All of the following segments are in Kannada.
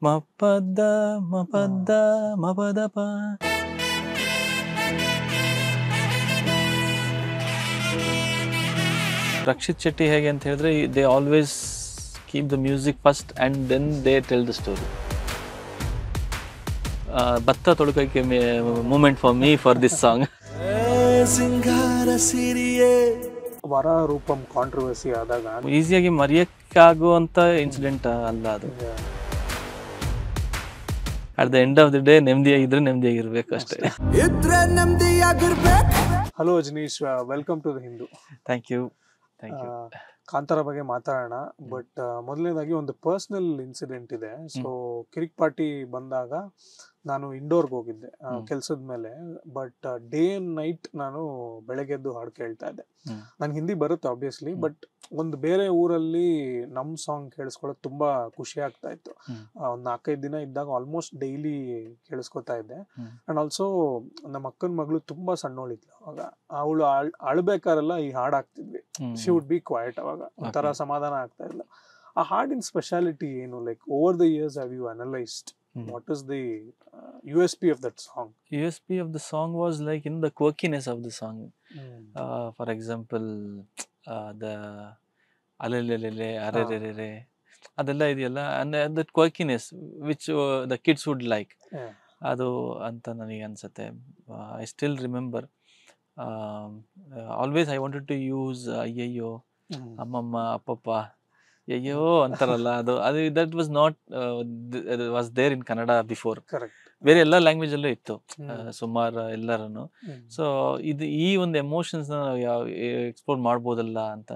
ಮಪದ ಮಪದ ಮಪದಪ. ರಕ್ಷಿತ್ ಶೆಟ್ಟಿ ಹೇಗೆ ಅಂತ ಹೇಳಿದ್ರೆ, they always keep the music first and then they tell the story. ಭತ್ತ ತೊಳಕಕ್ಕೆ moment for me for this song. ಸಿಂಗಾರ ಸಿರಿಯೇ ವರ ರೂಪಂ ಕಾಂಟ್ರವರ್ಸಿ ಆದಾಗ ಈಸಿಯಾಗಿ ಮರೆಯಕ್ಕಾಗುವಂಥ ಇನ್ಸಿಡೆಂಟ್ ಅಲ್ಲ ಅದು. At the end of the day ನೆಮ್ಮದಿಯಾಗಿದ್ರೆ ನೆಮ್ಮದಿಯಾಗಿರ್ಬೇಕು ಅಷ್ಟೇ. Hello Ajaneesh, welcome to the Hindu. Thank you. Kantara ಬಗ್ಗೆ ಮಾತಾಡೋಣ. ಬಟ್ ಮೊದಲನೇದಾಗಿ ಒಂದು ಪರ್ಸನಲ್ ಇನ್ಸಿಡೆಂಟ್ ಇದೆ. ಸೊ ಕಿರಿಕ್ ಪಾರ್ಟಿ ಬಂದಾಗ ನಾನು ಇಂಡೋರ್ಗೆ ಹೋಗಿದ್ದೆ ಕೆಲ್ಸದ ಮೇಲೆ. ಬಟ್ ಡೇ ಅಂಡ್ ನೈಟ್ ನಾನು ಬೆಳಗ್ಗೆದ್ದು ಹಾಡು ಕೇಳ್ತಾ ಇದ್ದೆ. ನನ್ಗೆ ಹಿಂದಿ ಬರುತ್ತೆ ಆಬ್ವಿಯಸ್ಲಿ, ಬಟ್ ಒಂದು ಬೇರೆ ಊರಲ್ಲಿ ನಮ್ಮ ಸಾಂಗ್ ಕೇಳಿಸ್ಕೊಳ್ಳೋದು ತುಂಬಾ ಖುಷಿ ಆಗ್ತಾ ಇತ್ತು. ಒಂದು 4-5 ದಿನ ಇದ್ದಾಗ ಆಲ್ಮೋಸ್ಟ್ ಡೈಲಿ ಕೇಳಿಸ್ಕೊತಾ ಇದ್ದೆ. ಅಂಡ್ ಆಲ್ಸೋ ನಮ್ಮ ಅಕ್ಕನ ಮಗಳು ತುಂಬಾ ಸಣ್ಣೋಳಿದ್ಲು ಅವಾಗ. ಅವಳು ಅಳ್ಬೇಕಾರೆಲ್ಲ ಈ ಹಾಡು ಹಾಕ್ತಿದ್ವಿ. She would be quiet. ಅವಾಗ ಒಂಥರ ಸಮಾಧಾನ ಆಗ್ತಾ ಇಲ್ಲ. ಆ ಹಾಡಿನ ಸ್ಪೆಷಾಲಿಟಿ ಏನು? Like over the years have you analysed what is the USP of that song? USP of the song was like in the quirkiness of the song. For example, the alelelele arerere adella ideyalla, and that quirkiness which the kids would like. Adu anta nanige ansutte. I still remember always I wanted to use ayyayyo ammamma appappa ಅಯ್ಯೋ ಅಂತಾರಲ್ಲ, ಅದು that was not was there in Kannada before. ಬೇರೆ ಎಲ್ಲ ಲ್ಯಾಂಗ್ವೇಜ್ ಅಲ್ಲೂ ಇತ್ತು ಸುಮಾರು ಎಲ್ಲರನ್ನು. ಸೊ ಇದು ಈ ಒಂದು ಎಮೋಷನ್ಸ್ನ ಎಕ್ಸ್ಪ್ಲೋರ್ ಮಾಡ್ಬೋದಲ್ಲ ಅಂತ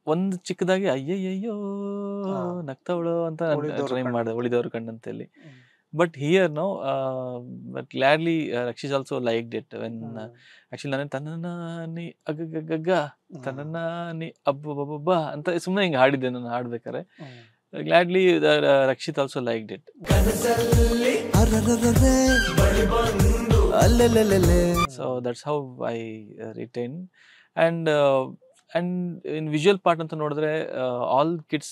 ಒಂದು ಚಿಕ್ಕದಾಗಿ ಅಯ್ಯಯ್ಯೋ ನಗ್ತಾವಳು ಅಂತ ಟ್ರೈ ಮಾಡಿದೆ, ಉಳಿದವ್ರ ಕಣ್ಣಂತೇಳಿ. But here no, but gladly Rakshit also liked it when actually ನಾನು ತನ್ನನಿ ಅಗಗಗಗ ತನ್ನನಿ ಅಬ್ಬಬ್ಬಬ್ಬ ಅಂತ ಸುಮ್ಮನೆ ಹಿಂಗೆ ಹಾಡಿದ್ದೆ ನಾನು ಹಾಡ್ಬೇಕಾರೆ. Gladly Rakshit also liked it. So that's how I retained. And in visual part anta nodidre all kids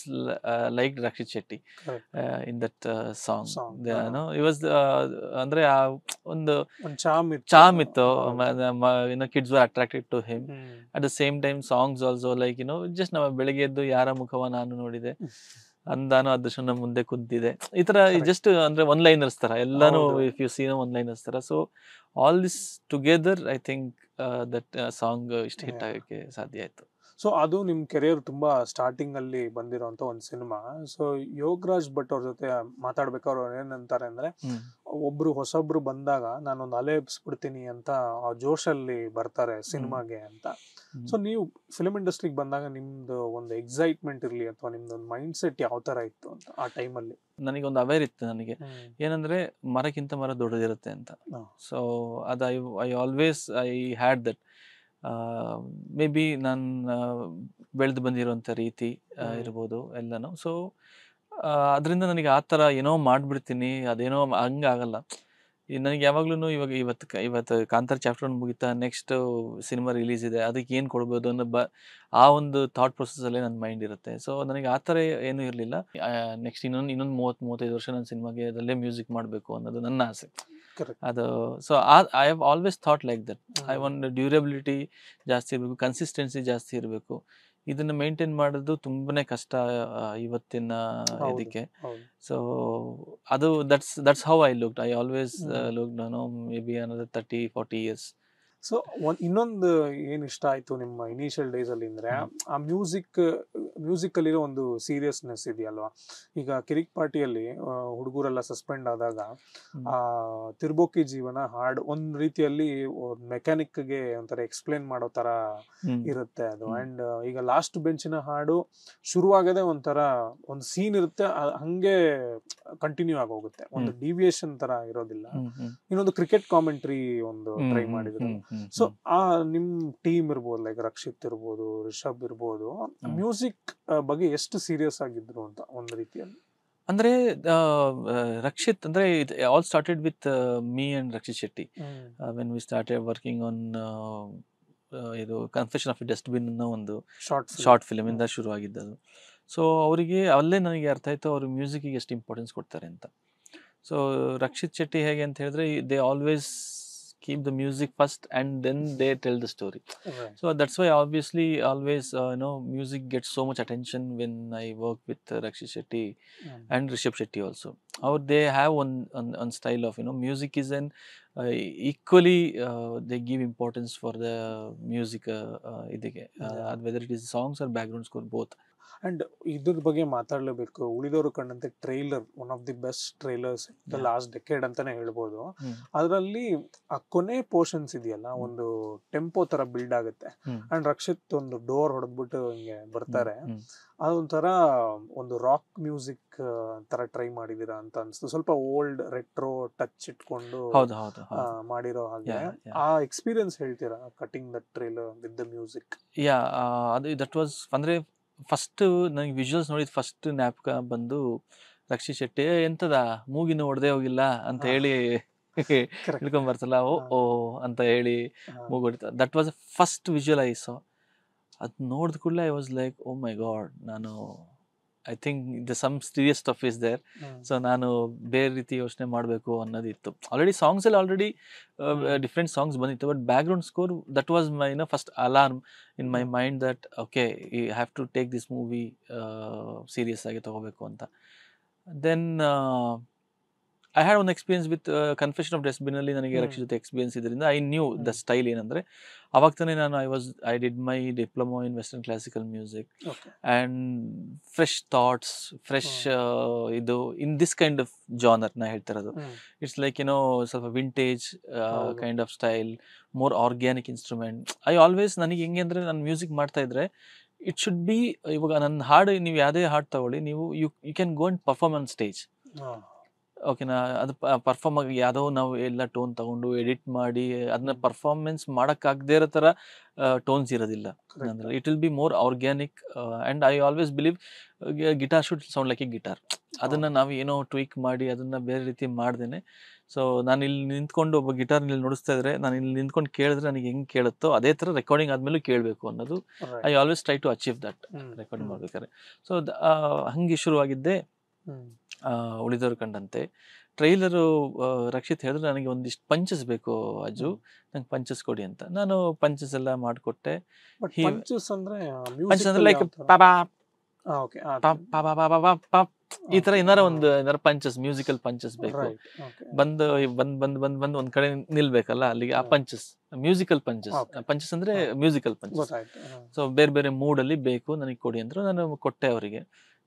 liked Rakshit Shetty in that song. You know, it was andre ಒಂದು charm ittu. You know, kids were attracted to him. At the same time songs also, like, you know, just ನಾವು ಬೆಳಗ್ಗೆ ಎದ್ದು ಯಾರ ಮುಖವ ನಾನು ನೋಡಿದೆ ಅಂದಾನು ಅದೃಷ್ಟನ ಮುಂದೆ ಕುಂತಿದೆ, ಈ ತರ ಜಸ್ಟ್ ಅಂದ್ರೆ ಒನ್ ಲೈನರ್ಸ್ ತರ ಎಲ್ಲಾನು, if you see one liners ತರ. So all this together I think that song ಇಷ್ಟು ಹಿಟ್ ಆಗಕ್ಕೆ ಸಾಧ್ಯ ಆಯ್ತು. ಸೊ ಅದು ನಿಮ್ ಕೆರಿಯರ್ ತುಂಬಾ ಸ್ಟಾರ್ಟಿಂಗ್ ಅಲ್ಲಿ ಬಂದಿರೋಂತ ಒಂದು ಸಿನಿಮಾ. ಸೊ ಯೋಗರಾಜ್ ಭಟ್ ಅವ್ರ ಜೊತೆ ಮಾತಾಡ್ಬೇಕಾದ್ರೆ ಅವ್ರು ಏನಂತಾರೆ ಅಂದ್ರೆ, ಒಬ್ರು ಹೊಸೊಬ್ರು ಬಂದಾಗ ನಾನೊಂದು ಅಲೆ ಎಬ್ಸ್ಬಿಡ್ತೀನಿ ಅಂತ ಆ ಜೋಶಲ್ಲಿ ಬರ್ತಾರೆ ಸಿನಿಮಾಗೆ ಅಂತ. ಸೊ ನೀವು ಫಿಲ್ಮ್ ಇಂಡಸ್ಟ್ರಿಗೆ ಬಂದಾಗ ನಿಮ್ದು ಒಂದು ಎಕ್ಸೈಟ್ಮೆಂಟ್ ಇರ್ಲಿ ಅಥವಾ ನಿಮ್ದೊಂದು ಮೈಂಡ್ ಸೆಟ್ ಯಾವ ತರ ಇತ್ತು ಅಂತ ಆ ಟೈಮಲ್ಲಿ? ನನಗೊಂದು ಅವೇರ್ ಇತ್ತು ನನಗೆ, ಏನಂದ್ರೆ ಮರಕ್ಕಿಂತ ಮರ ದೊಡ್ಡದಿರುತ್ತೆ ಅಂತ. ಸೊ ಅದು I always I had that. May be ನಾನು ಬೆಳೆದು ಬಂದಿರೋಂಥ ರೀತಿ ಇರ್ಬೋದು ಎಲ್ಲನೂ. ಸೊ ಅದರಿಂದ ನನಗೆ ಆ ಥರ ಏನೋ ಮಾಡಿಬಿಡ್ತೀನಿ, ಅದೇನೋ ಹಂಗಾಗಲ್ಲ. ನನಗೆ ಯಾವಾಗ್ಲೂ ಇವತ್ತು ಕಾಂತಾರ ಚಾಪ್ಟರ್ 1 ಮುಗಿತಾ, ನೆಕ್ಸ್ಟ್ ಸಿನಿಮಾ ರಿಲೀಸ್ ಇದೆ, ಅದಕ್ಕೆ ಏನು ಕೊಡ್ಬೋದು ಅನ್ನೋ ಆ ಒಂದು ಥಾಟ್ ಪ್ರೊಸೆಸ್ಸಲ್ಲೇ ನನ್ನ ಮೈಂಡ್ ಇರುತ್ತೆ. ಸೊ ನನಗೆ ಆ ಥರ ಏನೂ ಇರಲಿಲ್ಲ. ನೆಕ್ಸ್ಟ್ ಇನ್ನೊಂದು 30-35 ವರ್ಷ ನನ್ನ ಸಿನಿಮಾಗೆ ಅದರಲ್ಲೇ ಮ್ಯೂಸಿಕ್ ಮಾಡಬೇಕು ಅನ್ನೋದು ನನ್ನ ಆಸೆ. ಅದು so I have always thought like that. I want durability ಜಾಸ್ತಿ ಇರಬೇಕು, ಕನ್ಸಿಸ್ಟೆನ್ಸಿ ಜಾಸ್ತಿ ಇರಬೇಕು. ಇದನ್ನ ಮೇಂಟೈನ್ ಮಾಡೋದು ತುಂಬಾನೇ ಕಷ್ಟ ಇವತ್ತಿನ ಇದಕ್ಕೆ. ಸೊ ಅದು that's how I looked. I always looked may be another 30-40 years. So ಇನ್ನೊಂದು ಏನ್ ಇಷ್ಟ ಆಯ್ತು ನಿಮ್ಮ ಇನಿಷಿಯಲ್ ಡೇಸ್ ಅಲ್ಲಿ ಅಂದ್ರೆ, ಆ ಮ್ಯೂಸಿಕ್ ಅಲ್ಲಿರೋ ಒಂದು ಸೀರಿಯಸ್ನೆಸ್ ಇದೆಯಲ್ವಾ. ಈಗ ಕಿರಿಕ್ ಪಾರ್ಟಿಯಲ್ಲಿ ಹುಡುಗರೆಲ್ಲ ಸಸ್ಪೆಂಡ್ ಆದಾಗ ಆ ತಿರ್ಬೋಕಿ ಜೀವನ ಹಾಡ್ ಒಂದ್ ರೀತಿಯಲ್ಲಿ ಮೆಕ್ಯಾನಿಕ್ಗೆ ಒಂಥರ ಎಕ್ಸ್ಪ್ಲೇನ್ ಮಾಡೋ ತರ ಇರುತ್ತೆ ಅದು. ಅಂಡ್ ಈಗ ಲಾಸ್ಟ್ ಬೆಂಚಿನ ಹಾಡು ಶುರುವಾಗದೆ ಒಂಥರ ಒಂದು ಸೀನ್ ಇರುತ್ತೆ, ಹಂಗೆ ಕಂಟಿನ್ಯೂ ಆಗೋಗುತ್ತೆ, ಒಂದು ಡಿವಿಯೇಷನ್ ತರ ಇರೋದಿಲ್ಲ. ಇನ್ನೊಂದು ಕ್ರಿಕೆಟ್ ಕಾಮೆಂಟ್ರಿ ಒಂದು ಟ್ರೈ ಮಾಡಿದ್ರು. ಸೊ ಆ ನಿಮ್ ಟೀಮ್ ಇರ್ಬೋದು, ಲೈಕ್ ರಕ್ಷಿತ್ ಇರ್ಬೋದು, ರಿಷಬ್ ಇರ್ಬೋದು, ಮ್ಯೂಸಿಕ್ ಬಗ್ಗೆ ಎಷ್ಟು ಸೀರಿಯಸ್ ಆಗಿದ್ರು ಅಂತ ಒಂದು ರೀತಿಯಲ್ಲಿ? ಅಂದ್ರೆ ರಕ್ಷಿತ್ ಅಂದ್ರೆ all started with me and Rakshit Shetty when we started working on ಇದು ಕನ್ಫೆಷನ್ ಆಫ್ ಎ ಡಸ್ಟ್ಬಿನ್ ಅನ್ನೋ ಒಂದು ಶಾರ್ಟ್ ಫಿಲ್ಮ್ ಇಂದ ಶುರು ಆಗಿದ್ದದು. ಸೊ ಅವರಿಗೆ ಅಲ್ಲೇ ನನಗೆ ಅರ್ಥ ಆಯಿತು ಅವರು ಮ್ಯೂಸಿಕ್ಕಿಗೆ ಎಷ್ಟು ಇಂಪಾರ್ಟೆನ್ಸ್ ಕೊಡ್ತಾರೆ ಅಂತ. ಸೊ ರಕ್ಷಿತ್ ಶೆಟ್ಟಿ ಹೇಗೆ ಅಂತ ಹೇಳಿದ್ರೆ they always keep the music first and then they tell the story. Right. So that's why obviously always music gets so much attention when I work with Rakshit Shetty and Rishabh Shetty also. Or they have one style of music is an equally they give importance for the music idige whether it is songs or background score both. And ಇದ್ರ ಬಗ್ಗೆ ಮಾತಾಡಲೇಬೇಕು. ಉಳಿದವರು ಕಂಡಂತೆ trailer one of the best trailers the last decade ಅಂತಾನೆ ಹೇಳ್ಬೋದು. ಅದರಲ್ಲಿ ಆ ಕೊನೆ ಪೋರ್ಷನ್ಸ್ ಇದೆಯಲ್ಲ, ಒಂದು ಟೆಂಪೋ ತರ ಬಿಲ್ಡ್ ಆಗುತ್ತೆ. ಅಂಡ್ ರಕ್ಷಿತ್ ಒಂದು ಡೋರ್ ಹೊಡೆದ್ಬಿಟ್ಟು ಹಿಂಗೆ ಬರ್ತಾರೆ. ಅದೊಂಥರ ಒಂದು ರಾಕ್ ಮ್ಯೂಸಿಕ್ ತರ ಟ್ರೈ ಮಾಡಿದೀರಾ ಅಂತ ಅನ್ಸ್ತು. ಸ್ವಲ್ಪ ಓಲ್ಡ್ ರೆಟ್ರೋ ಟಚ್ ಇಟ್ಕೊಂಡು ಮಾಡಿರೋ ಹಾಗೆ. ಆ ಎಕ್ಸ್ಪೀರಿಯನ್ಸ್ ಹೇಳ್ತೀರಾ cutting that trailer with the music? Yeah, ಅದು ದಟ್ ವಾಸ್ ಅಂದ್ರೆ ಫಸ್ಟ್ ನನಗೆ ವಿಜುವಲ್ಸ್ ನೋಡಿದ ಫಸ್ಟ್ ಜ್ಞಾಪಕ ಬಂದು ರಕ್ಷಿತ್ ಶೆಟ್ಟಿ ಎಂತದ ಮೂಗಿನ ಹೊಡೆದೇ ಹೋಗಿಲ್ಲ ಅಂತ ಹೇಳಿ ಹಿಡ್ಕೊಂಡ್ ಬರ್ತಲ್ಲ, ಓ ಅಂತ ಹೇಳಿ ಮೂಗು ಹೊಡಿತ. That was first visual I saw. ಅದು ನೋಡಿದ ಕೂಡಲೇ I was like, oh my god, ನಾನು I think the some serious stuff is there. So ನಾನು ಬೇರೆ ರೀತಿ ಯೋಚನೆ ಮಾಡಬೇಕು ಅನ್ನೋದಿತ್ತು. ಸಾಂಗ್ಸ್ ಅಲ್ಲಿ ಆಲ್ರೆಡಿ ಡಿಫ್ರೆಂಟ್ ಸಾಂಗ್ಸ್ ಬಂದಿತ್ತು, but background score that was my first alarm in my mind that okay, you have to take this movie serious ಆಗಿ ತಗೋಬೇಕು ಅಂತ. Then I had one experience with confession of dustbin ಅಲ್ಲಿ ನನಗೆ ರಕ್ಷಿತ್ ಜೊತೆ ಎಕ್ಸ್ಪೀರಿಯನ್ಸ್ ಇದರಿಂದ ಐ ನ್ಯೂ ದ ಸ್ಟೈಲ್. ಏನಂದ್ರೆ ಅವಾಗ ತಾನೇ ನಾನು I did my diploma in western classical music and fresh thoughts, fresh ಇದು in this kind of genre ನಾ ಹೇಳ್ತಿರೋದು. ಇಟ್ಸ್ ಲೈಕ್ ಸ್ವಲ್ಪ vintage kind of style, more organic instrument. I always ನನಗೆ ಹೆಂಗೆ ಅಂದರೆ ನಾನು ಮ್ಯೂಸಿಕ್ ಮಾಡ್ತಾ ಇದ್ರೆ ಇಟ್ ಶುಡ್ ಬಿ, ಇವಾಗ ನನ್ನ ಹಾಡು ನೀವು ಯಾವುದೇ ಹಾಡು ತಗೊಳ್ಳಿ, ನೀವು you can go and perform on stage. ಓಕೆನಾ, ಅದು ಪರ್ಫಾರ್ಮ್ ಆಗಿ ಯಾವುದೋ ನಾವು ಎಲ್ಲ ಟೋನ್ ತಗೊಂಡು ಎಡಿಟ್ ಮಾಡಿ ಅದನ್ನ ಪರ್ಫಾರ್ಮೆನ್ಸ್ ಮಾಡೋಕ್ಕಾಗದೇ ಇರೋ ಥರ ಟೋನ್ಸ್ ಇರೋದಿಲ್ಲ. ಅಂದರೆ it will be more organic. And I always believe guitar should sound like A guitar. ಅದನ್ನು ನಾವು ಏನೋ ಟ್ವೀಕ್ ಮಾಡಿ ಅದನ್ನು ಬೇರೆ ರೀತಿ ಮಾಡ್ದೇನೆ. ಸೊ ನಾನು ಇಲ್ಲಿ ನಿಂತ್ಕೊಂಡು ಒಬ್ಬ ಗಿಟಾರ್ ಇಲ್ಲಿ ನುಡಿಸ್ತಾ ಇದ್ರೆ ನಾನು ಇಲ್ಲಿ ನಿಂತ್ಕೊಂಡು ಕೇಳಿದ್ರೆ ನನಗೆ ಹೆಂಗೆ ಕೇಳುತ್ತೋ ಅದೇ ಥರ ರೆಕಾರ್ಡಿಂಗ್ ಆದಮೇಲೂ ಕೇಳಬೇಕು ಅನ್ನೋದು I always try to achieve that recording ಮಾಡ್ಬೇಕಾದ್ರೆ. ಸೊ ಹಂಗೆ ಶುರುವಾಗಿದ್ದೆ ಉಳಿದವರು ಕಂಡಂತೆ. ಟ್ರೈಲರು ರಕ್ಷಿತ್ ಹೇಳಿದ್ರೆ ನನಗೆ ಒಂದಿಷ್ಟು ಪಂಚಸ್ ಬೇಕು ಅಜ್ಜು, ನಂಗೆ ಪಂಚಸ್ ಕೊಡಿ ಅಂತ. ನಾನು ಪಂಚಸ್ ಎಲ್ಲ ಮಾಡಿಕೊಟ್ಟೆ. ಪಂಚಸ್ ಅಂದ್ರೆ ಲೈಕ್ ಈ ತರ ಏನಾರ ಪಂಚಸ್, ಮ್ಯೂಸಿಕಲ್ ಪಂಚಸ್ ಬೇಕು. ಬಂದು ಒಂದ್ ಕಡೆ ನಿಲ್ಬೇಕಲ್ಲ, ಅಲ್ಲಿಗೆ ಆ ಪಂಚಸ್, ಮ್ಯೂಸಿಕಲ್ ಪಂಚಸ್. ಪಂಚಸ್ ಅಂದ್ರೆ ಮ್ಯೂಸಿಕಲ್ ಪಂಚಸ್. ಸೊ ಬೇರೆ ಬೇರೆ ಮೂಡ್ ಅಲ್ಲಿ ಬೇಕು, ನನಗೆ ಕೊಡಿ ಅಂದ್ರು. ನಾನು ಕೊಟ್ಟೆ ಅವರಿಗೆ.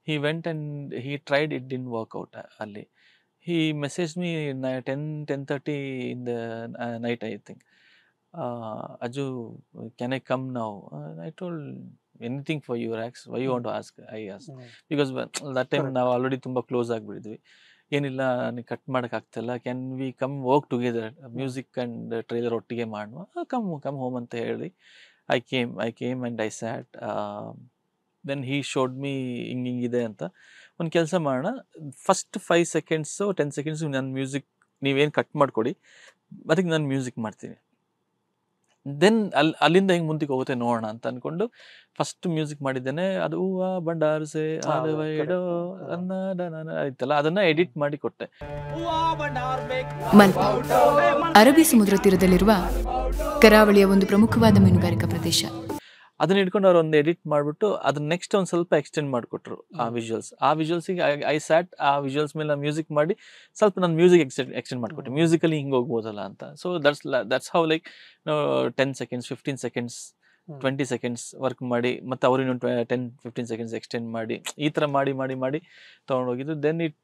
He went and he tried, it didn't work out ಅಲ್ಲಿ. He messaged me 10:30 in the night, I think. Ajju, can I come now? I told anything for you, Rax. Why you want to ask? I asked. Because that time ನಾವು ಆಲ್ರೆಡಿ ತುಂಬ ಕ್ಲೋಸ್ ಆಗಿಬಿಟ್ಟಿದ್ವಿ. ಏನಿಲ್ಲ, ನನಗೆ ಕಟ್ ಮಾಡೋಕ್ಕಾಗ್ತಿಲ್ಲ, can we come work together, music and trailer ಒಟ್ಟಿಗೆ ಮಾಡುವ, ಕಮ್ ಹೋಮ್ ಅಂತ ಹೇಳಿ I came and I sat. Then he showed me ಹಿಂಗಿದೆ ಅಂತ. ಒಂದು ಕೆಲಸ ಮಾಡೋಣ, ಫಸ್ಟ್ 5 seconds 10 seconds ನನ್ನ ಮ್ಯೂಸಿಕ್ ನೀವೇನು ಕಟ್ ಮಾಡಿಕೊಡಿ, ಅದಕ್ಕೆ ನಾನು ಮ್ಯೂಸಿಕ್ ಮಾಡ್ತೀನಿ. ದೆನ್ ಅಲ್ಲಿಂದ ಹೆಂಗೆ ಮುಂದಕ್ಕೆ ಹೋಗುತ್ತೆ ನೋಡೋಣ ಅಂತ ಅಂದ್ಕೊಂಡು ಫಸ್ಟ್ ಮ್ಯೂಸಿಕ್ ಮಾಡಿದ್ದೇನೆ. ಅದು ಹೂವ ಬಂಡಾರಸೆ ಆದವೈಡೋ ಆಯ್ತಲ್ಲ, ಅದನ್ನು ಎಡಿಟ್ ಮಾಡಿ ಕೊಟ್ಟೆ. ಮಲ್ಪಾ ಅರಬ್ಬಿ ಸಮುದ್ರ ತೀರದಲ್ಲಿರುವ ಕರಾವಳಿಯ ಒಂದು ಪ್ರಮುಖವಾದ ಮೀನುಗಾರಿಕಾ ಪ್ರದೇಶ. ಅದನ್ನ ಇಟ್ಕೊಂಡು ಅವ್ರು ಒಂದು ಎಡಿಟ್ ಮಾಡಿಬಿಟ್ಟು ಅದನ್ನ ನೆಕ್ಸ್ಟ್ ಒಂದು ಸ್ವಲ್ಪ ಎಕ್ಸ್ಟೆಂಡ್ ಮಾಡಿಕೊಟ್ರು ಆ ವಿಜುವಲ್ಸಿಗೆ. ಐ ಸ್ಯಾಟ್ ಆ ವಿಜುವಲ್ಸ್ ಮೇಲೆ ನಾನು ಮ್ಯೂಸಿಕ್ ಮಾಡಿ ಸ್ವಲ್ಪ ನಾನು ಮ್ಯೂಸಿಕ್ ಎಕ್ಸ್ಟೆಂಡ್ ಮಾಡಿಕೊಟ್ಟೆ, ಮ್ಯೂಸಿಕಲಿ ಹಿಂಗೆ ಹೋಗ್ಬೋದಲ್ಲ ಅಂತ. So that's how like 10 seconds 15 seconds 20 seconds work ಮಾಡಿ ಮತ್ತೆ ಅವ್ರು ಇನ್ನೊಂದು 10-15 seconds ಎಕ್ಸ್ಟೆಂಡ್ ಮಾಡಿ ಈ ಥರ ಮಾಡಿ ಮಾಡಿ ಮಾಡಿ ತೊಗೊಂಡೋಗಿದ್ದು. Then it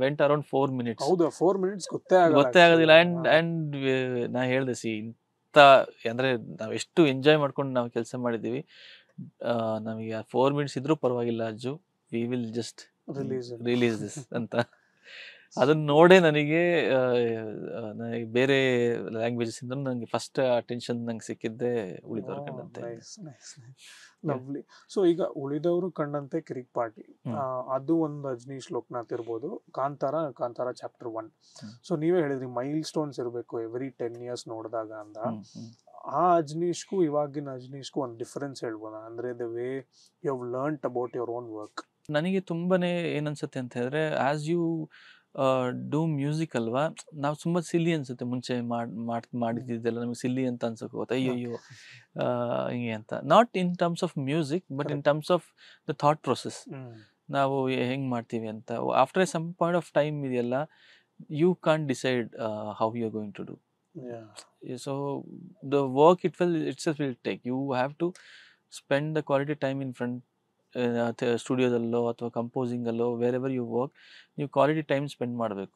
went around 4 minutes. ಹೌದಾ, 4 minutes ಗೊತ್ತೇ ಆಗೋದಿಲ್ಲ. ಆ್ಯಂಡ್ ನಾ ಹೇಳ್ದೆ, ಅಂದರೆ ನಾವು ಎಷ್ಟು ಎಂಜಾಯ್ ಮಾಡ್ಕೊಂಡು ನಾವು ಕೆಲಸ ಮಾಡಿದ್ದೀವಿ, ನಮಗೆ 4 minutes ಇದ್ರೂ ಪರವಾಗಿಲ್ಲ Ajju, we will just release this ಅಂತ. ಅದನ್ನ ನೋಡೇ ನನಗೆ ಬೇರೆ ಲ್ಯಾಂಗ್ವೇಜಸ್ ಇಂದ ನನಗೆ ಫಸ್ಟ್ ಅಟೆನ್ಷನ್ ನಂಗೆ ಸಿಕ್ಕಿದ್ದೆ ಉಳಿದವರು ಕಂಡಂತೆ. ಲವ್ಲಿ. ಸೊ ಈಗ ಉಳಿದವರು ಕಂಡಂತೆ ಕಿರಿಕ್ ಪಾರ್ಟಿ, ಅದು ಒಂದು ಅಜ್ನೀಶ್ ಲೋಕನಾಥ್ ಇರ್ಬೋದು. ಕಾಂತಾರ ಚಾಪ್ಟರ್ 1. ಸೊ ನೀವೇ ಹೇಳಿದ್ರಿ ಮೈಲ್ ಸ್ಟೋನ್ಸ್ ಇರಬೇಕು ಎವ್ರಿ 10 years ನೋಡಿದಾಗ ಅಂತ. ಆ ಅಜ್ನೀಶ್ಗೂ ಇವಾಗಿನ ಅಜ್ನೀಶ್ಗೂ ಒಂದು ಡಿಫರೆನ್ಸ್ ಹೇಳ್ಬೋದಾ, ಅಂದ್ರೆ the way you have learned about your own work? ನನಗೆ ತುಂಬಾನೇ ಏನನ್ಸುತ್ತೆ ಅಂತ ಹೇಳಿದ್ರೆ, ಆಸ್ ಯು ಡೂ ಮ್ಯೂಸಿಕ್ ಅಲ್ವಾ, ನಾವು ತುಂಬ ಸಿಲ್ಲಿ ಅನ್ಸುತ್ತೆ. ಮುಂಚೆ ಮಾಡಿದ್ದೆಲ್ಲ ನಮಗೆ ಸಿಲ್ಲಿ ಅಂತ ಅನ್ಸಕ್ಕೆ ಹೋಗುತ್ತೆ, ಅಯ್ಯೋ ಹಿಂಗೆ ಅಂತ. Not in terms of music, but in terms of the thought process. ನಾವು ಹೆಂಗೆ ಮಾಡ್ತೀವಿ ಅಂತ. After some point of time ಇದೆಯಲ್ಲ, you can't decide how you are going to do. So the work itself will take. You have to spend the quality time in front ಸ್ಟುಡಿಯೋದಲ್ಲೋ ಅಥವಾ ಕಂಪೋಸಿಂಗಲ್ಲೋ, ವೇರ್ ಎವರ್ ಯು ವರ್ಕ್, ನೀವು ಕ್ವಾಲಿಟಿ ಟೈಮ್ ಸ್ಪೆಂಡ್ ಮಾಡಬೇಕು.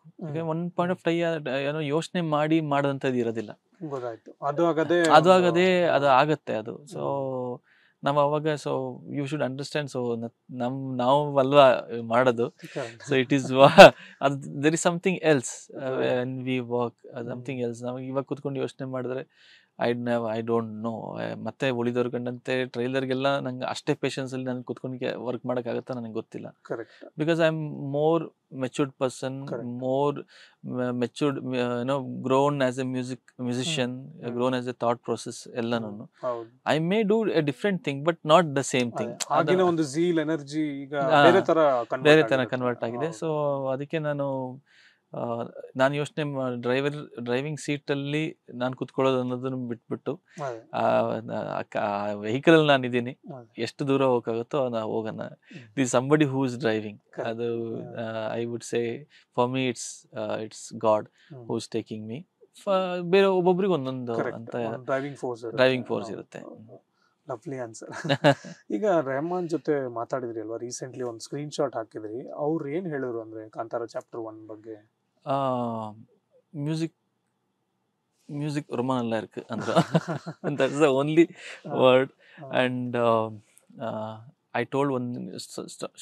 ಒನ್ ಪಾಯಿಂಟ್ ಆಫ್ ಟೈಮ್ ಏನೋ ಯೋಚನೆ ಮಾಡಿ ಮಾಡೋದಂಥದ್ದು ಇರೋದಿಲ್ಲ. ಗೊತ್ತಾಯ್ತು, ಅದು ಆಗದೆ ಅದು ಆಗತ್ತೆ ಅದು. ಸೊ ನಾವು ಅವಾಗ, so you should understand. So ನಾವು ಅಲ್ವಾ ಮಾಡೋದು. ಸೊ ಇಟ್ ಈಸ್ ಅದು there is something else when we work, something else. ನಮಗೆ ಇವಾಗ ಕೂತ್ಕೊಂಡು ಯೋಚನೆ ಮಾಡಿದ್ರೆ ಐ ಡೋಂಟ್ ನೋ. ಮತ್ತೆ ಉಳಿದವ್ರ ಕಂಡಂತೆ ಟ್ರೈಲರ್ಗೆಲ್ಲ ನಂಗೆ ಅಷ್ಟೇ ಪೇಷನ್ಸಲ್ಲಿ ನಾನು ಕೂತ್ಕೊಂಡು ವರ್ಕ್ ಮಾಡೋಕ್ಕಾಗತ್ತಾ ನನಗೆ ಗೊತ್ತಿಲ್ಲ. Because I am more matured person, more matured, grown as a musician, grown as a thought process ಎಲ್ಲನೂ. I may do a different thing, but not the same thing. ಆಗಿನ ಒಂದು ಝೀಲ್ ಎನರ್ಜಿ ಈಗ ಬೇರೆ ತರ ಕನ್ವರ್ಟ್ ಆಗಿದೆ. ಸೊ ಅದಕ್ಕೆ ನಾನು ಯೋಚನೆ ಡ್ರೈವಿಂಗ್ ಸೀಟಲ್ಲಿ ನಾನು ಕೂತ್ಕೊಳ್ಳೋದು ಅನ್ನೋದನ್ನು ಬಿಟ್ಬಿಟ್ಟು ವೆಹಿಕಲ್ ಅಲ್ಲಿ ನಾನು ಇದ್ದೀನಿ, ಎಷ್ಟು ದೂರ ಹೋಗೋಕ್ಕಾಗುತ್ತೋ ನಾವು ಹೋಗೋಣ. This somebody who is driving. ಅದು I would say for me it's God who is taking me. ಬೇರೆ ಒಬ್ಬೊಬ್ರಿಗೆ ಒಂದೊಂದು ಅಂತ ಡ್ರೈವಿಂಗ್ ಫೋರ್ಸ್ ಇರುತ್ತೆ. Lovely answer. ಈಗ ರೆಹಮಾನ್ ಜೊತೆ ಮಾತಾಡಿದ್ರಿ ಅಲ್ವಾ, ರೀಸೆಂಟ್ಲಿ ಒಂದು ಸ್ಕ್ರೀನ್ ಶಾಟ್ ಹಾಕಿದ್ರಿ. ಅವ್ರು ಏನ್ ಹೇಳಿದ್ರು ಅಂದ್ರೆ ಕಾಂತಾರ ಚಾಪ್ಟರ್ 1 ಬಗ್ಗೆ? music ரொம்ப நல்லா இருக்கு அந்த. That's the only word. And I told one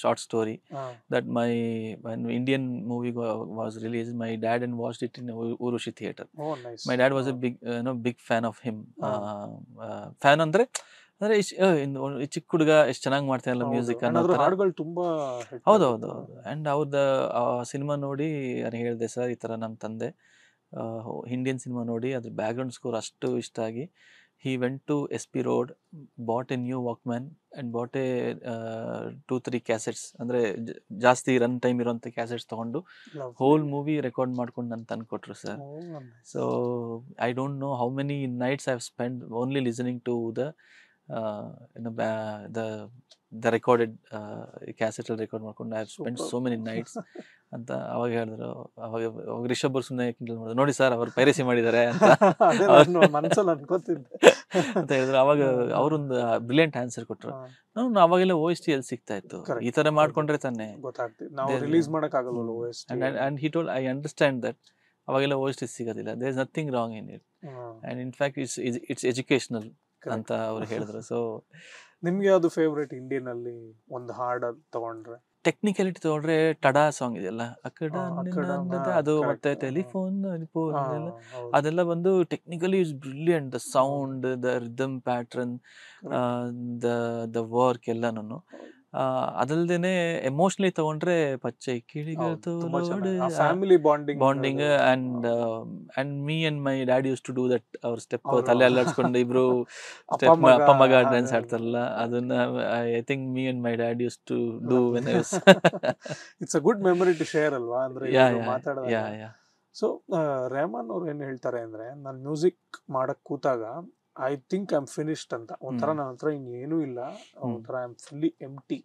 short story that when Indian movie was released, my dad and watched it in Urushi theater. Oh, nice. My dad was a big fan of him. Fan ಅಂದ್ರೆ ಚಿಕ್ಕ ಹುಡುಗ ಎಷ್ಟು ಚೆನ್ನಾಗಿ ಮಾಡ್ತಾನಲ್ಲ ಮ್ಯೂಸಿಕ್ ಅನ್ನೋ ಹಾಡುಗಳು ತುಂಬಾ. ಹೌದೌದು. ಅಂಡ್ ಅವ್ರದ್ದು ಸಿನಿಮಾ ನೋಡಿ ನಾನು ಹೇಳಿದೆ, ಸರ್ ಈ ಥರ ನಮ್ಮ ತಂದೆ ಇಂಡಿಯನ್ ಸಿನಿಮಾ ನೋಡಿ ಅದ್ರ ಬ್ಯಾಕ್ಗ್ರೌಂಡ್ ಸ್ಕೋರ್ ಅಷ್ಟು ಇಷ್ಟ ಆಗಿ, he went to SP Road, bought a new Walkman and bought a 2-3 cassettes, ಅಂದ್ರೆ ಜಾಸ್ತಿ ರನ್ ಟೈಮ್ ಇರೋಂಥ ಕ್ಯಾಸೆಟ್ಸ್ ತಗೊಂಡು ಹೋಲ್ ಮೂವಿ ರೆಕಾರ್ಡ್ ಮಾಡ್ಕೊಂಡು ನಾನು ತಂದು ಕೊಟ್ರು sir. So I don't know how many nights I have spend only listening to the recorded cassette ಅಲ್ಲಿ ರೆಕಾರ್ಡ್ ಮಾಡ್ಕೊಂಡು I have spend so many nights ಅಂತ ಅವಾಗ ಹೇಳಿದ್ರು. ಅವಾಗ ರಿಷಬ್ ಅವ್ರು ಸುಮ್ಮನೆ ನೋಡಿ ಸರ್ ಅವ್ರು ಪೈರಸಿ ಮಾಡಿದ್ದಾರೆ ಅಂತ ಅಂತ ಹೇಳಿದ್ರು. ಅವಾಗ ಅವರೊಂದು ಬ್ರಿಲಿಯಂಟ್ ಆನ್ಸರ್ ಕೊಟ್ಟರು. ಅವಾಗೆಲ್ಲ OST ಎಲ್ಲಿ ಸಿಗ್ತಾ ಇತ್ತು, ಈ ತರ ಮಾಡ್ಕೊಂಡ್ರೆ ತಾನೆ ರಿಲೀಸ್ ಮಾಡಕ್ಕಾಗಲ್ಲ. And he told, I understand that ಅವಾಗೆಲ್ಲ OST ಸಿಗೋದಿಲ್ಲ. There is nothing wrong in it and in fact it's educational ಅಂತ ಅವ್ರು ಹೇಳಿದ್ರು. ಸೊ ನಿಮ್ಗೆ ಯಾವ್ದು ಫೇವ್ರೇಟ್ ಇಂಡಿಯನ್ ಅಲ್ಲಿ ಒಂದು ಹಾಡು ತಗೊಂಡ್ರೆ? ಟೆಕ್ನಿಕಲಿಟಿ ತಗೊಂಡ್ರೆ ಟಡಾ ಸಾಂಗ್ ಇದೆಯಲ್ಲ, ಅದು ಮತ್ತೆ ಟೆಲಿಫೋನ್ ಅದೆಲ್ಲ ಬಂದು technically is brilliant. The sound, the rhythm pattern, the work ಎಲ್ಲನೂ. ಅದಲ್ದೇನೆ ಎಮೋಷನಲಿ ತಗೊಂಡ್ರೆ ಪಚ್ಚೆ ಕಿಳಿಗಳು family bonding and me and my dad use to do that. ಅವ್ರ ಸ್ಟೆಪ್ ತಲೆ ಅಲ್ಲಾಡ್ಸ್ಕೊಂಡು ಇಬ್ರು ಅಪ್ಪ ಮಗ ಡ್ಯಾನ್ಸ್ ಆಡ್ತಾರಲ್ಲ, ಅದನ್ನ I think me and my dad use to do when I was. It's a good memory to share ಅಲ್ವಾ, ಅಂದ್ರೆ ಮಾತಾಡೋದು. ಸೊ ರೆಹಮಾನ್ ಅವ್ರು ಏನ್ ಹೇಳ್ತಾರೆ ಅಂದ್ರೆ, ನಾನು ಮ್ಯೂಸಿಕ್ ಮಾಡಕ್ ಕೂತಾಗ I think I am finished ಅಂತ. ಒಂಥರ ನನ್ನ ಹತ್ರ ಇನ್ನೇನು ಇಲ್ಲ, ಒಂಥರ ಐ ಆಮ್ ಫುಲ್ಲಿ ಎಂಪ್ಟಿ.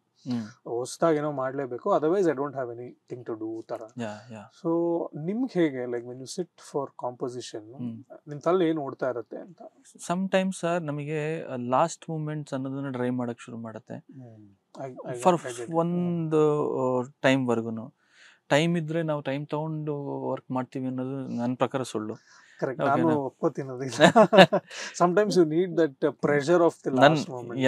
ಹೊಸದಾಗಿ ಏನೋ ಮಾಡ್ಲೇಬೇಕು, otherwise I don't have anything to do ತರ. ಸೊ ನಿಮ್ಗೆ ಹೇಗೆ, like when you sit for composition, ನಿಮ್ ತಲೆ ಏನ್ ಓಡ್ತಾ ಇರುತ್ತೆ ಅಂತ? ಸಮ್ ಟೈಮ್ಸ್ ಸರ್ ನಮಗೆ ಲಾಸ್ಟ್ ಮೂಮೆಂಟ್ಸ್ ಅನ್ನೋದನ್ನ ಡ್ರೈವ್ ಮಾಡಕ್ ಶುರು ಮಾಡುತ್ತೆ. ಫಾರ್ ಒಂದು ಟೈಮ್ ವರ್ಗುನು ಟೈಮ್ ಇದ್ರೆ ನಾವು ಟೈಮ್ ತಗೊಂಡು ವರ್ಕ್ ಮಾಡ್ತೀವಿ ಅನ್ನೋದು ನನ್ನ ಪ್ರಕಾರ ಸುಳ್ಳು. ಕರೆಕ್ಟ್, ನಾನು ಒಪ್ಕೋತೀನಿ ಅದನ್ನ. sometimes you need that pressure of the last moment.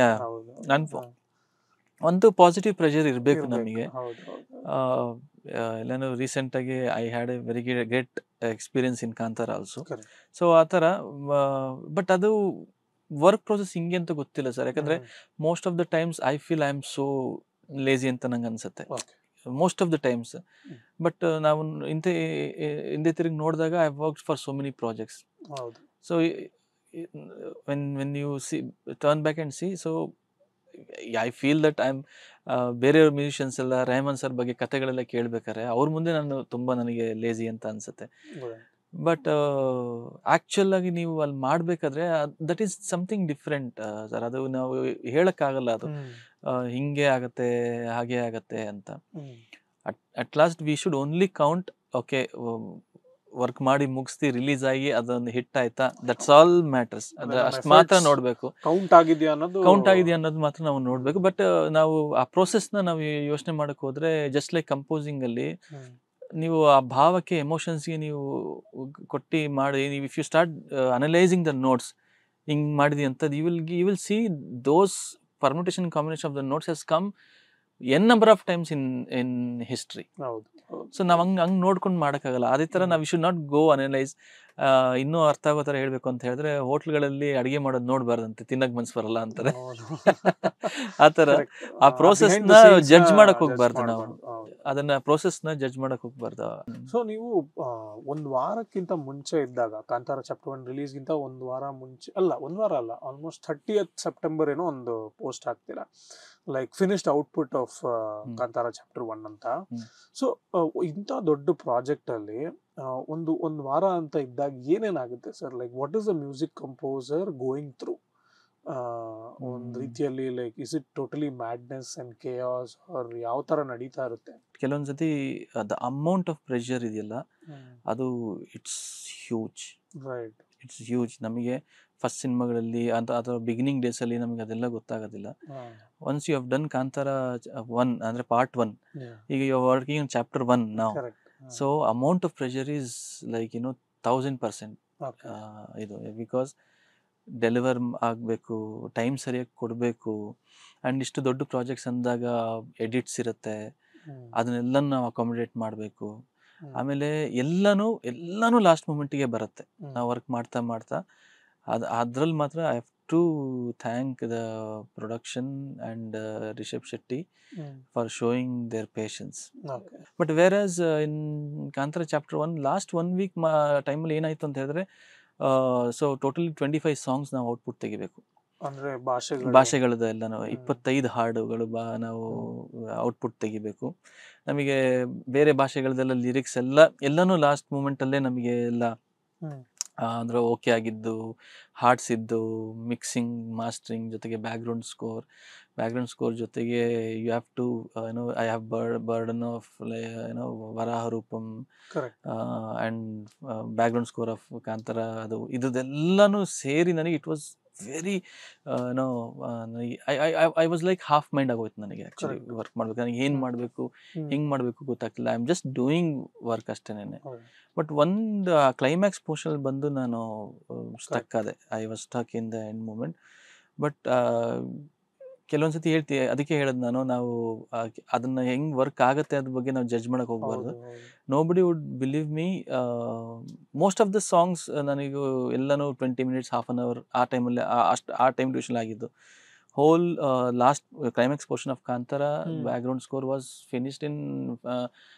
ಒಂದು ಪಾಸಿಟಿವ್ ಪ್ರೆಷರ್ ಇರಬೇಕು ನಮಗೆ. ಎಲ್ಲಾನು ರೀಸೆಂಟ್ ಆಗಿ I had A very great experience in Kantara also. So ಆ ಥರ, ಬಟ್ ಅದು ವರ್ಕ್ ಪ್ರೊಸೆಸ್ ಹಿಂಗೆ ಅಂತ ಗೊತ್ತಿಲ್ಲ ಸರ್. ಯಾಕಂದ್ರೆ most of the times I feel I am so lazy ಅಂತ ನಂಗೆ ಅನ್ಸುತ್ತೆ, most of the times. But ನಾವು ಹಿಂದೆ ತಿರುಗಿ ನೋಡಿದಾಗ I worked for so many projects. So when you see turn back and see, so I feel that I'm ಬೇರೆಯವ್ರ ಮ್ಯೂಸಿಷಿಯನ್ಸ್ ಎಲ್ಲ ರೆಹಮಾನ್ ಸರ್ ಬಗ್ಗೆ ಕತೆಗಳೆಲ್ಲ ಕೇಳ್ಬೇಕಾರೆ ಅವ್ರ ಮುಂದೆ ನಾನು ತುಂಬ ನನಗೆ ಲೇಜಿ ಅಂತ ಅನ್ಸುತ್ತೆ. ಬಟ್ ಆಕ್ಚುಲ್ ಆಗಿ ನೀವು ಅಲ್ಲಿ ಮಾಡ್ಬೇಕಾದ್ರೆ that is something different sir. ಅದು ನಾವು ಹೇಳಕ್ಕಾಗಲ್ಲ ಅದು ಹಿಂಗೆ ಆಗತ್ತೆ ಹಾಗೆ ಆಗತ್ತೆ ಅಂತ. At last we should only count, okay work ಮಾಡಿ ಮುಗಿಸ್ತಿ ರಿಲೀಸ್ ಆಗಿ ಅದೊಂದು ಹಿಟ್ ಆಯ್ತಾ, ದಟ್ಸ್ ಆಲ್ ಮ್ಯಾಟರ್ಸ್. ಅಷ್ಟು ಮಾತ್ರ ನೋಡ್ಬೇಕು, ಕೌಂಟ್ ಆಗಿದೆಯಾ ಅನ್ನೋದು ಮಾತ್ರ ನಾವು ನೋಡ್ಬೇಕು. ಬಟ್ ನಾವು ಆ ಪ್ರೋಸೆಸ್ನ ನಾವು ಯೋಚನೆ ಮಾಡಕ್ ಹೋದ್ರೆ ಜಸ್ಟ್ ಲೈಕ್ ಕಂಪೋಸಿಂಗ್ ಅಲ್ಲಿ ನೀವು ಆ ಭಾವಕ್ಕೆ ಎಮೋಷನ್ಸ್ಗೆ ನೀವು ಕೊಟ್ಟು ಮಾಡಿ, ನೀವು if you start analysing the notes ಹಿಂಗ್ ಮಾಡಿದಿ ಅಂತ, you will see those permutation combination of the notes has come n number of times in history. So ನಾವು ಹಂಗೆ ನೋಡ್ಕೊಂಡು ಮಾಡೋಕ್ಕಾಗಲ್ಲ. ಅದೇ ಥರ ನಾವು ಶುಡ್ ನಾಟ್ ಗೋ ಅನಲೈಸ್. ಇನ್ನೂ ಅರ್ಥ ಆಗೋ ಥರ ಹೇಳಬೇಕು ಅಂತ ಹೇಳಿದ್ರೆ, ಹೋಟ್ಲ್ಗಳಲ್ಲಿ ಅಡುಗೆ ಮಾಡೋದು ನೋಡ್ಬಾರ್ದಂತೆ, ತಿನ್ನಕ್ಕೆ ಮನ್ಸು ಬರಲ್ಲ ಅಂತಾರೆ. ಆ ಥರ ಆ ಪ್ರೋಸೆಸ್ನ ಜಡ್ಜ್ ಮಾಡಕ್ ಹೋಗ್ಬಾರ್ದು ನಾವು, ಅದನ್ನ ಪ್ರೋಸೆಸ್ನ ಜಡ್ಜ್ ಮಾಡಕ್ ಹೋಗ್ಬಾರ್ದು. ಸೊ ನೀವು ಒಂದು ವಾರಕ್ಕಿಂತ ಮುಂಚೆ ಇದ್ದಾಗ, ಕಾಂತಾರ ಚಾಪ್ಟರ್ 1 ರಿಲೀಸ್ಗಿಂತ ಒಂದು ವಾರ ಮುಂಚೆ ಒಂದು ವಾರ ಅಲ್ಲ, ಆಲ್ಮೋಸ್ಟ್ 30th ಸೆಪ್ಟೆಂಬರ್ ಏನೋ ಒಂದು ಪೋಸ್ಟ್ ಹಾಕ್ತೀರಾ, like finished output of Kantara chapter 1 ಅಂತ. ಸೊ ಇಂಥ ದೊಡ್ಡ ಪ್ರಾಜೆಕ್ಟ್ ಅಲ್ಲಿ ಒಂದು ವಾರ ಅಂತ ಇದ್ದಾಗ ಏನೇನಾಗುತ್ತೆ sir? Like what is the music composer going through? ಒಂದ್ ರೀತಿಯಲ್ಲಿ like is it totally madness and chaos or ಯಾವ ತರ ನಡೀತಾ ಇರುತ್ತೆ? ಕೆಲವೊಂದ್ಸತಿ ದ ಅಮೌಂಟ್ ಆಫ್ ಪ್ರೆಷರ್ ಇದೆಯಲ್ಲ, ಅದು it's huge. Right, it's huge. ನಮಗೆ ಫಸ್ಟ್ ಸಿನಿಮಾಗಳಲ್ಲಿ ಅಥವಾ ಬಿಗಿನಿಂಗ್ ಡೇಸ್ ಅಲ್ಲಿ ನಮಗೆ ಅದೆಲ್ಲ ಗೊತ್ತಾಗೋದಿಲ್ಲ. Once you have done Kantara 1 ಅಂದ್ರೆ ಪಾರ್ಟ್ 1, ಈಗ you are working on chapter 1 now. So amount of pressure is like 1000% ಇದು, ಬಿಕಾಸ್ ಡೆಲಿವರ್ ಆಗಬೇಕು, ಟೈಮ್ ಸರಿಯಾಗಿ ಕೊಡಬೇಕು. ಆ್ಯಂಡ್ ಇಷ್ಟು ದೊಡ್ಡ ಪ್ರಾಜೆಕ್ಟ್ಸ್ ಅಂದಾಗ ಎಡಿಟ್ಸ್ ಇರುತ್ತೆ, ಅದನ್ನೆಲ್ಲ ನಾವು ಅಕಾಮಿಡೇಟ್ ಮಾಡಬೇಕು. ಆಮೇಲೆ ಎಲ್ಲನೂ ಲಾಸ್ಟ್ ಮೂಮೆಂಟಿಗೆ ಬರುತ್ತೆ ನಾವು ವರ್ಕ್ ಮಾಡ್ತಾ. ಅದ್ರಲ್ಲಿ ಮಾತ್ರ I have to thank the production and Rishab Shetty for showing their patience. But whereas in Kantara chapter 1 last 1 week ಟೈಮಲ್ಲಿ ಏನಾಯ್ತು ಅಂತ ಹೇಳಿದ್ರೆ, ಸೊ ಟೋಟಲಿ 25 ಸಾಂಗ್ಸ್ ನಾವು ಔಟ್ಪುಟ್ ತೆಗಿಬೇಕು. ಅಂದ್ರೆ ಭಾಷೆಗಳದ ಎಲ್ಲ 25 ಹಾಡುಗಳು ನಾವು ಔಟ್ಪುಟ್ ತೆಗಿಬೇಕು. ನಮಗೆ ಬೇರೆ ಭಾಷೆಗಳದೆಲ್ಲ ಲಿರಿಕ್ಸ್ ಎಲ್ಲನೂ ಲಾಸ್ಟ್ ಮೂಮೆಂಟಲ್ಲೇ ನಮಗೆ ಎಲ್ಲ ಅಂದ್ರೆ ಓಕೆ ಆಗಿದ್ದು, ಹಾಡ್ಸ್ ಇದ್ದು, ಮಿಕ್ಸಿಂಗ್ ಮಾಸ್ಟರಿಂಗ್ ಜೊತೆಗೆ ಬ್ಯಾಕ್ಗ್ರೌಂಡ್ ಸ್ಕೋರ್ ಜೊತೆಗೆ you have to I have burden of Varaha Roopam and background score of Kantara, ಅದು ಇದೆಲ್ಲನೂ ಸೇರಿ ನನಗೆ it was very I was like half mind ಆಗೋಯ್ತು ನನಗೆ ಆ್ಯಕ್ಚುಲಿ ವರ್ಕ್ ಮಾಡ್ಬೇಕು. ನನಗೆ ಏನು ಮಾಡಬೇಕು, ಹೆಂಗೆ ಮಾಡಬೇಕು ಗೊತ್ತಾಗ್ತಿಲ್ಲ. I am just doing work ಅಷ್ಟೇನೆ. ಬಟ್ ಒಂದು ಕ್ಲೈಮ್ಯಾಕ್ಸ್ ಪೋರ್ಷನ್ ಬಂದು ನಾನು ಸ್ಟಕ್ ಆದೆ. I was stuck in the end moment. But ಕೆಲವೊಂದ್ಸತಿ ಅದಕ್ಕೆ ಹೇಳೋದು ನಾವು ಅದನ್ನ ಹೆಂಗ್ ವರ್ಕ್ ಆಗತ್ತೆ ಅದ್ರ ಬಗ್ಗೆ ನಾವು ಜಡ್ಜ್ ಮಾಡಕ್ ಹೋಗ್ಬಾರ್ದು. Nobody would believe me. Most of the songs ನನಗೂ ಎಲ್ಲನೂ 20 minutes, half an hour ಆ ಟೈಮಲ್ಲಿ ಆ ಟೈಮ್ ಡ್ಯೂರೇಷನ್ ಆಗಿದ್ದು. Whole last climax portion of Kantara background score was finished in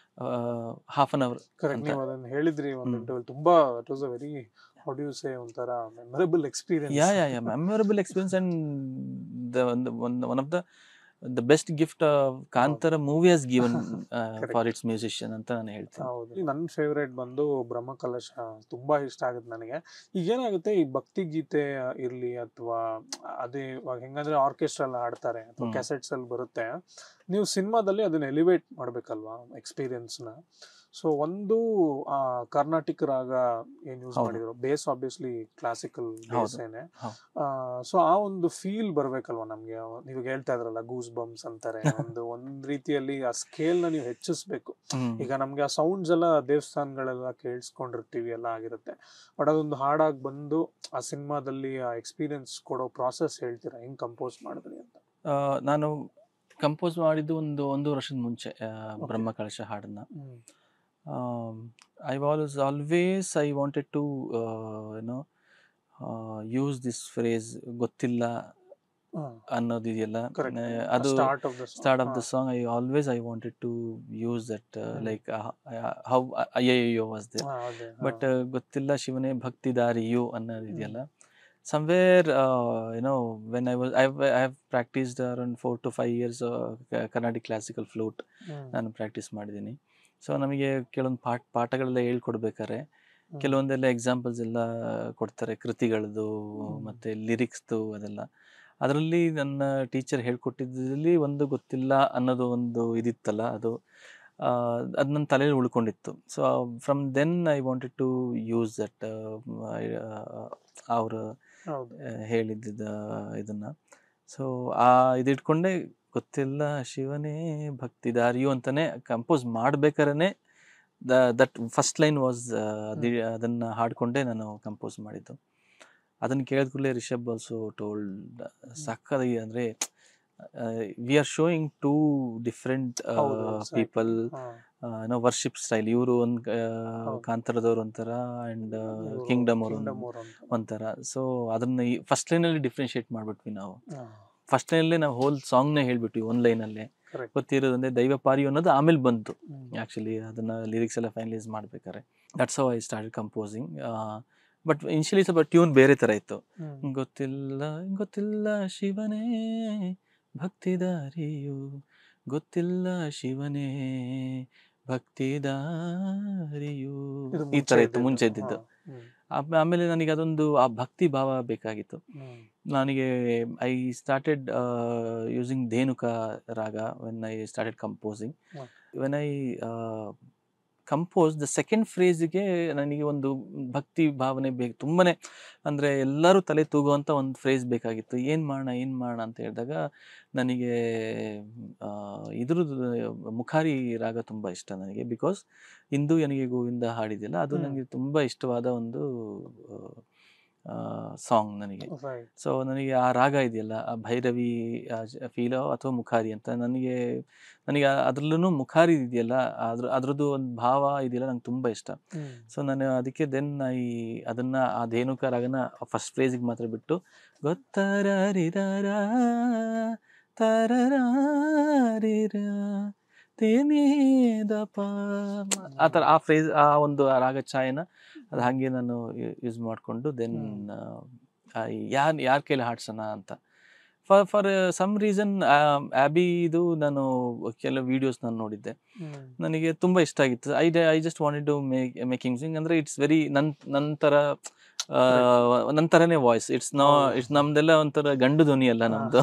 half an hour. Correct, ನೀವು ಅದನ್ನ ಹೇಳಿದ್ರಿ ಒಂದು ಇಂಟರ್ವ್ಯೂ. ತುಂಬಾ it was a very, how do you say, ಒಂಥರ memorable experience. Memorable experience and one of the best gift Kantara movie has given for its musician ಅಂತ ನಾನು ಹೇಳ್ತೀನಿ. ಹೌದು, ನನ್ನ ಫೇವ್ರೇಟ್ ಬಂದು ಬ್ರಹ್ಮಕಲಶ ತುಂಬಾ ಇಷ್ಟ ಆಗುತ್ತೆ ನನಗೆ. ಈಗ ಏನಾಗುತ್ತೆ, ಈ ಭಕ್ತಿ ಗೀತೆ ಇರ್ಲಿ ಅಥವಾ ಅದೇ ಹೆಂಗಂದ್ರೆ ಆರ್ಕೆಸ್ಟ್ರಾ ಎಲ್ಲ ಹಾಡ್ತಾರೆ ಅಥವಾ ಕ್ಯಾಸೆಟ್ಸ್ ಅಲ್ಲಿ ಬರುತ್ತೆ, ನೀವು ಸಿನಿಮಾದಲ್ಲಿ ಅದನ್ನ ಎಲಿವೇಟ್ ಮಾಡ್ಬೇಕಲ್ವಾ ಎಕ್ಸ್ಪೀರಿಯನ್ಸ್ನ. ಸೊ ಒಂದು ಕರ್ನಾಟಿಕ್ ರಾಗ ಏನ್ ಯೂಸ್ ಮಾಡಿದ್ರು, ಬೇಸ್ ಆಬ್ವಿಯಸ್ಲಿ ಕ್ಲಾಸಿಕಲ್ ಬೇಸ್ ಏನೆ. ಸೊ ಆ ಒಂದು ಫೀಲ್ ಬರ್ಬೇಕಲ್ವಾ ನಮ್ಗೆ. ನೀವು ಹೇಳ್ತಾ ಇದ್ರಲ್ಲ ಗೂಸ್ ಬಂಪ್ಸ್ ಅಂತಾರೆ, ಒಂದ್ ರೀತಿಯಲ್ಲಿ ಆ ಸ್ಕೇಲ್ ನ ನೀವು ಹೆಚ್ಚಿಸ್ಬೇಕು. ಈಗ ನಮ್ಗೆ ಆ ಸೌಂಡ್ಸ್ ಎಲ್ಲ ದೇವಸ್ಥಾನಗಳೆಲ್ಲ ಕೇಳಿಸ್ಕೊಂಡಿರ್ತೀವಿ, ಎಲ್ಲ ಆಗಿರುತ್ತೆ. ಬಟ್ ಅದೊಂದು ಹಾಡಾಗಿ ಬಂದು ಆ ಸಿನಿಮಾದಲ್ಲಿ ಆ ಎಕ್ಸ್ಪೀರಿಯನ್ಸ್ ಕೊಡೋ ಪ್ರಾಸೆಸ್ ಹೇಳ್ತೀರಾ, ಹೆಂಗ್ ಕಂಪೋಸ್ ಮಾಡಿದ್ರಿ ಅಂತ? ನಾನು ಕಂಪೋಸ್ ಮಾಡಿದ್ದು ಒಂದು ವರ್ಷದ ಮುಂಚೆ ಬ್ರಹ್ಮಕಲಶ ಹಾಡನ್ನ. I wanted to use this phrase ಗೊತ್ತಿಲ್ಲ ಅನ್ನೋದಿದೆಯಲ್ಲ, ಅದು start of the song. I wanted to use that like how ಅಯ್ಯಯ್ಯೋ was there. ಬಟ್ ಗೊತ್ತಿಲ್ಲ ಶಿವನೇ ಭಕ್ತಿ ದಾರಿಯೋ ಅನ್ನೋದಿದೆಯಲ್ಲ, somewhere when I have practiced around 4 to 5 years Carnatic classical flute ನಾನು ಪ್ರಾಕ್ಟೀಸ್ ಮಾಡಿದ್ದೀನಿ. ಸೊ ನಮಗೆ ಕೆಲವೊಂದು ಪಾಠಗಳೆಲ್ಲ ಹೇಳ್ಕೊಡ್ಬೇಕಾದ್ರೆ ಕೆಲವೊಂದೆಲ್ಲ ಎಕ್ಸಾಂಪಲ್ಸ್ ಎಲ್ಲ ಕೊಡ್ತಾರೆ, ಕೃತಿಗಳದ್ದು ಮತ್ತು ಲಿರಿಕ್ಸ್ದು ಅದೆಲ್ಲ. ಅದರಲ್ಲಿ ನನ್ನ ಟೀಚರ್ ಹೇಳ್ಕೊಟ್ಟಿದ್ದಲ್ಲಿ ಒಂದು ಗೊತ್ತಿಲ್ಲ ಅನ್ನೋದು ಒಂದು ಇದಿತ್ತಲ್ಲ, ಅದು ನನ್ನ ತಲೆಯಲ್ಲಿ ಉಳ್ಕೊಂಡಿತ್ತು. So from then I wanted to use that ಅವರು ಹೇಳಿದ್ದ ಇದನ್ನು. ಸೊ ಇದಿಟ್ಕೊಂಡೆ ಗೊತ್ತಿಲ್ಲ ಶಿವನೇ ಭಕ್ತಿದಾರಿಯು ಅಂತಲೇ ಕಂಪೋಸ್ ಮಾಡ್ಬೇಕಾದ್ರೆ ದಟ್ ಫಸ್ಟ್ ಲೈನ್ ವಾಸ್ ಅದನ್ನು ಹಾಡ್ಕೊಂಡೆ ನಾನು ಕಂಪೋಸ್ ಮಾಡಿದ್ದು. ಅದನ್ನು ಕೇಳಿದ ಕೂಡಲೇ ರಿಷಬ್ ಆಲ್ಸೋ ಟೋಲ್ಡ್ ಸಕ್ಕದಾಗಿ, ಅಂದರೆ we are showing two different people worship style. ಇವರು ಒಂದು ಕಾಂತಾರದವ್ರು ಒಂಥರ ಆ್ಯಂಡ್ ಕಿಂಗ್ಡಮ್ ಅವರು ಒಂಥರ. ಸೊ ಅದನ್ನು ಫಸ್ಟ್ ಲೈನಲ್ಲಿ ಡಿಫ್ರೆನ್ಶಿಯೇಟ್ ಮಾಡಿಬಿಟ್ವಿ ನಾವು. ಫಸ್ಟ್ ಲೈನಲ್ಲೇ ನಾವು ಹೋಲ್ ಸಾಂಗ್ನೇ ಹೇಳ್ಬಿಟ್ವಿ ಒಂದು ಲೈನಲ್ಲೇ. ಗೊತ್ತಿರೋದಂದ್ರೆ ದೈವ ಪಾರಿ ಅನ್ನೋದು ಆಮೇಲೆ ಬಂತು ಆ್ಯಕ್ಚುಲಿ, ಅದನ್ನು ಲಿರಿಕ್ಸ್ ಎಲ್ಲ ಫೈನಲೈಸ್ ಮಾಡ್ಬೇಕಾರೆ. That's how I started composing. But initially ಸ್ವಲ್ಪ ಟ್ಯೂನ್ ಬೇರೆ ಥರ ಇತ್ತು. ಗೊತ್ತಿಲ್ಲ ಗೊತ್ತಿಲ್ಲ ಶಿವನೇ ಭಕ್ತಿದಾರಿಯು, ಗೊತ್ತಿಲ್ಲ ಶಿವನೇ ಭಕ್ತಿದಾರಿಯು, ಈ ಥರ ಇತ್ತು ಮುಂಚೆ ಇದ್ದಿದ್ದು. ಆಮೇಲೆ ನನಗೆ ಅದೊಂದು ಆ ಭಕ್ತಿ ಭಾವ ಬೇಕಾಗಿತ್ತು ನನಗೆ. I started using Dhenuka raga when I started composing. When I compose the second ಫ್ರೇಜಿಗೆ ನನಗೆ ಒಂದು ಭಕ್ತಿ ಭಾವನೆ ಬೇಕು ತುಂಬಾ. ಅಂದರೆ ಎಲ್ಲರೂ ತಲೆ ತೂಗುವಂಥ ಒಂದು ಫ್ರೇಸ್ ಬೇಕಾಗಿತ್ತು. ಏನು ಮಾಡೋಣ ಅಂತ ಹೇಳಿದಾಗ ನನಗೆ ಇದ್ರದ್ದು ಮುಖಾರಿ ರಾಗ ತುಂಬ ಇಷ್ಟ ನನಗೆ. ಬಿಕಾಸ್ ಇಂದು ನನಗೆ ಗೋವಿಂದ ಹಾಡಿದೆಯಲ್ಲ, ಅದು ನನಗೆ ತುಂಬ ಇಷ್ಟವಾದ ಒಂದು ಸಾಂಗ್ ನನಗೆ. ಸೊ ನನಗೆ ಆ ರಾಗ ಇದೆಯಲ್ಲ, ಆ ಭೈರವಿ ಫೀಲೋ ಅಥವಾ ಮುಖಾರಿ ಅಂತ, ನನಗೆ ಅದರಲ್ಲೂ ಮುಖಾರಿ ಇದೆಯಲ್ಲ, ಅದ್ರದ್ದು ಒಂದು ಭಾವ ಇದೆಯಲ್ಲ ನಂಗೆ ತುಂಬ ಇಷ್ಟ. ಸೊ ನಾನು ಅದಕ್ಕೆ ಅದನ್ನು ಆ ಧೇನುಕ ರಾಗನ ಫಸ್ಟ್ ಫ್ರೇಜಿಗೆ ಮಾತ್ರ ಬಿಟ್ಟು ಗೊತ್ತರಿದಾರ ತರರಿರ ತೇನೇದಪ ಆ ಥರ ಆ ಫ್ರೇಜ್, ಆ ಒಂದು ರಾಗ ಛಾಯೆನ ಅದು ಹಾಗೆ ನಾನು ಯೂಸ್ ಮಾಡಿಕೊಂಡು ದೆನ್ ಯಾರ ಕೈಲಿ ಹಾಡ್ಸೋಣ ಅಂತ. ಫಾರ್ ಸಮ್ ರೀಸನ್ ಆ್ಯಬಿದು ನಾನು ಕೆಲವು ವೀಡಿಯೋಸ್ ನಾನು ನೋಡಿದ್ದೆ, ನನಗೆ ತುಂಬ ಇಷ್ಟ ಆಗಿತ್ತು. I just wanted to making sing. ಅಂದರೆ ಇಟ್ಸ್ ವೆರಿ ನಂತರನೇ ವಾಯ್ಸ್. ಇಟ್ಸ್ ನಮ್ದೆಲ್ಲ ಒಂಥರ ಗಂಡು ಧ್ವನಿ ಅಲ್ಲ ನಮ್ದು.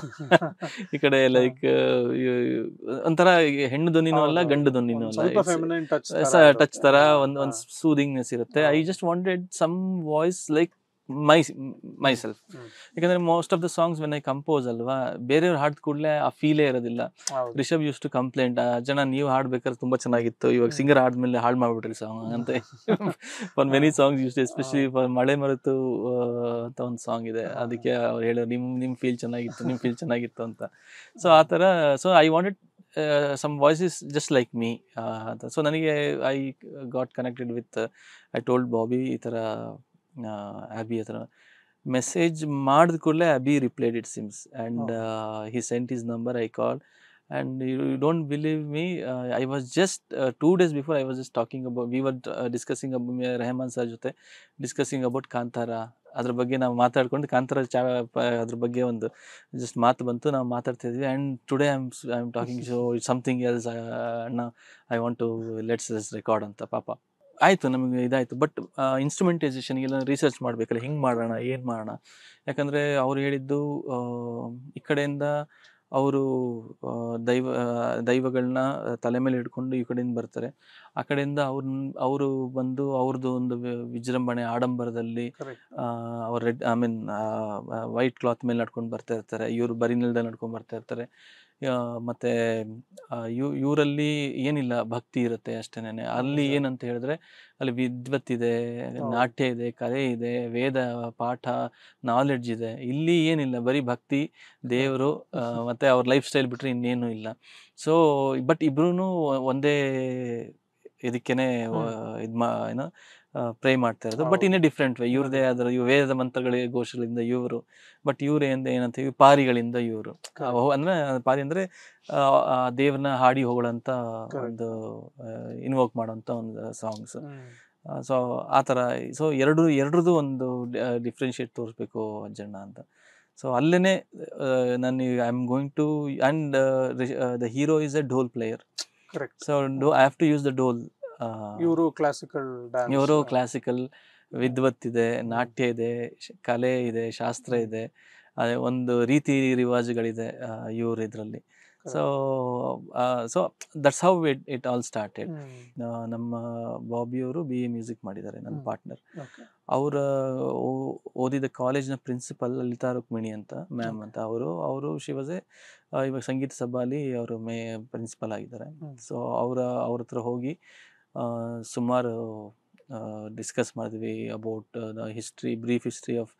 ಈ ಕಡೆ ಲೈಕ್ ಒಂಥರ ಹೆಣ್ಣು ಧ್ವನಿನೂ ಅಲ್ಲ, ಗಂಡು ಧ್ವನಿನೂ ಅಲ್ಲ, ಟಚ್ ತರ ಒಂದು ಸೂದಿಂಗ್ನೆಸ್ ಇರುತ್ತೆ. I just wanted some voice like myself. ಯಾಕಂದ್ರೆ most of the songs when I compose ಅಲ್ವಾ, ಬೇರೆಯವ್ರು ಹಾಡಿದ ಕೂಡಲೇ ಆ ಫೀಲೇ ಇರೋದಿಲ್ಲ. ರಿಷಬ್ ಯೂಸ್ ಟು ಕಂಪ್ಲೇಂಟ್, ಜನ ನೀವು ಹಾಡ್ಬೇಕಾದ್ರೆ ತುಂಬಾ ಚೆನ್ನಾಗಿತ್ತು, ಇವಾಗ ಸಿಂಗರ್ ಆದ್ಮೇಲೆ ಹಾಳು ಮಾಡ್ಬಿಟ್ರಿ ಸಾಂಗ್ ಅಂತ. For many songs use, especially for ಮಳೆ ಮರೆತು ಅಂತ ಒಂದು ಸಾಂಗ್ ಇದೆ, ಅದಕ್ಕೆ ಅವ್ರು ಹೇಳೋ ನಿಮ್ ಫೀಲ್ ಚೆನ್ನಾಗಿತ್ತು ಅಂತ. ಸೊ ಆ ಥರ, so I wanted some voices just like me. So ನನಗೆ I got connected with, I told Bobby ಈ ಥರ ಆ್ಯಬಿ ಹತ್ರ ಮೆಸೇಜ್ ಮಾಡಿದ ಕೂಡಲೇ Abby replied it seems and he sent his number. I call and you don't believe me, I was just 2 days before I was just talking about, we were discussing Rahman sir ಜೊತೆ ಡಿಸ್ಕಸಿಂಗ್ ಅಬೌಟ್ ಕಾಂತಾರ. ಅದ್ರ ಬಗ್ಗೆ ನಾವು ಮಾತಾಡ್ಕೊಂಡು ಕಾಂತಾರ ಅದ್ರ ಬಗ್ಗೆ ಒಂದು ಜಸ್ಟ್ ಮಾತು ಬಂತು, ನಾವು ಮಾತಾಡ್ತಿದ್ವಿ. And today I am talking show something else, ಅಣ್ಣ I want to let's record ಅಂತ. ಪಾಪ ಆಯಿತು, ನಮಗೆ ಇದಾಯಿತು. ಬಟ್ ಇನ್ಸ್ಟ್ರುಮೆಂಟೈಸೇಷನ್ಗೆಲ್ಲ ರಿಸರ್ಚ್ ಮಾಡಬೇಕಲ್ಲ, ಹಿಂಗೆ ಮಾಡೋಣ ಏನು ಮಾಡೋಣ. ಯಾಕಂದರೆ ಅವ್ರು ಹೇಳಿದ್ದು ಈ ಕಡೆಯಿಂದ ಅವರು ದೈವಗಳನ್ನ ತಲೆ ಮೇಲೆ ಹಿಡ್ಕೊಂಡು ಈ ಕಡೆಯಿಂದ ಬರ್ತಾರೆ, ಆ ಕಡೆಯಿಂದ ಅವರು ಬಂದು ಅವ್ರದ್ದು ಒಂದು ವಿಜೃಂಭಣೆ ಆಡಂಬರದಲ್ಲಿ ಅವ್ರು ರೆಡ್ ವೈಟ್ ಕ್ಲಾತ್ ಮೇಲೆ ನಡ್ಕೊಂಡು ಬರ್ತಾ ಇರ್ತಾರೆ, ಇವರು ಬರೀ ನೆಲದಲ್ಲಿ ನಡ್ಕೊಂಡು ಬರ್ತಾ ಇರ್ತಾರೆ. ಮತ್ತು ಇವರಲ್ಲಿ ಏನಿಲ್ಲ, ಭಕ್ತಿ ಇರುತ್ತೆ ಅಷ್ಟೇನೆ. ಅಲ್ಲಿ ಏನಂತ ಹೇಳಿದ್ರೆ ಅಲ್ಲಿ ವಿದ್ವತ್ತಿದೆ, ನಾಟ್ಯ ಇದೆ, ಕಲೆ ಇದೆ, ವೇದ ಪಾಠ ನಾಲೆಡ್ಜ್ ಇದೆ. ಇಲ್ಲಿ ಏನಿಲ್ಲ, ಬರೀ ಭಕ್ತಿ, ದೇವರು ಮತ್ತು ಅವ್ರ ಲೈಫ್ ಸ್ಟೈಲ್ ಬಿಟ್ಟರೆ ಇನ್ನೇನು ಇಲ್ಲ. ಸೊ ಬಟ್ ಇಬ್ರು ಒಂದೇ ಇದಕ್ಕೇನೆ ಏನೋ ಪ್ರೇ ಮಾಡ್ತಾ ಇರೋದು, but in a different way. ಇವ್ರದೇ ಅದರ ವೇದ ಮಂತ್ರಗಳಿಗೆ ಘೋಷಗಳಿಂದ ಇವರು, ಬಟ್ ಇವ್ರು ಏನಂತೀವಿ ಪಾರಿಗಳಿಂದ ಇವರು. ಅಂದ್ರೆ ಪಾರಿ ಅಂದ್ರೆ ದೇವ್ರನ್ನ ಹಾಡಿ ಹೋಗಳಂತ ಒಂದು ಇನ್ವೋಕ್ ಮಾಡೋಂಥ ಒಂದು ಸಾಂಗ್ಸ್. ಸೊ ಆ ಥರ. ಸೊ ಎರಡರದ್ದು ಒಂದು ಡಿಫ್ರೆನ್ಷಿಯೇಟ್ ತೋರಿಸ್ಬೇಕು ಅಜ್ಜಣ್ಣ ಅಂತ. ಸೊ ಅಲ್ಲೇ ನನಗೆ I am going to and the hero is a dhol player. Correct. So I have to use the dhol. ಇವರು ಕ್ಲಾಸಿಕಲ್ ಡ್ಯಾನ್ಸ್, ಇವರು ಕ್ಲಾಸಿಕಲ್, ವಿದ್ವತ್ ಇದೆ, ನಾಟ್ಯ ಇದೆ, ಕಲೆ ಇದೆ, ಶಾಸ್ತ್ರ ಇದೆ, ಅದೇ ಒಂದು ರೀತಿ ರಿವಾಜುಗಳಿದೆ ಇವ್ರ ಇದರಲ್ಲಿ. So so that's how it all started. ನಮ್ಮ ಬಾಬಿಯವರು BA ಮ್ಯೂಸಿಕ್ ಮಾಡಿದ್ದಾರೆ, ನನ್ನ ಪಾರ್ಟ್ನರ್. ಅವರ ಓದಿದ ಕಾಲೇಜ್ನ ಪ್ರಿನ್ಸಿಪಲ್ ಲಲಿತಾ ರುಕ್ಮಿಣಿ ಅಂತ ಮ್ಯಾಮ್ ಅಂತ, ಅವರು ಶಿ ವಾಸ್ ಎ ಇವಾಗ ಸಂಗೀತ ಸಭಾಲಿ ಅವರು ಪ್ರಿನ್ಸಿಪಲ್ ಆಗಿದ್ದಾರೆ. ಸೊ ಅವ್ರ ಹತ್ರ ಹೋಗಿ ಸುಮಾರು ಡಿಸ್ಕಸ್ ಮಾಡಿದ್ವಿ about the history, brief history of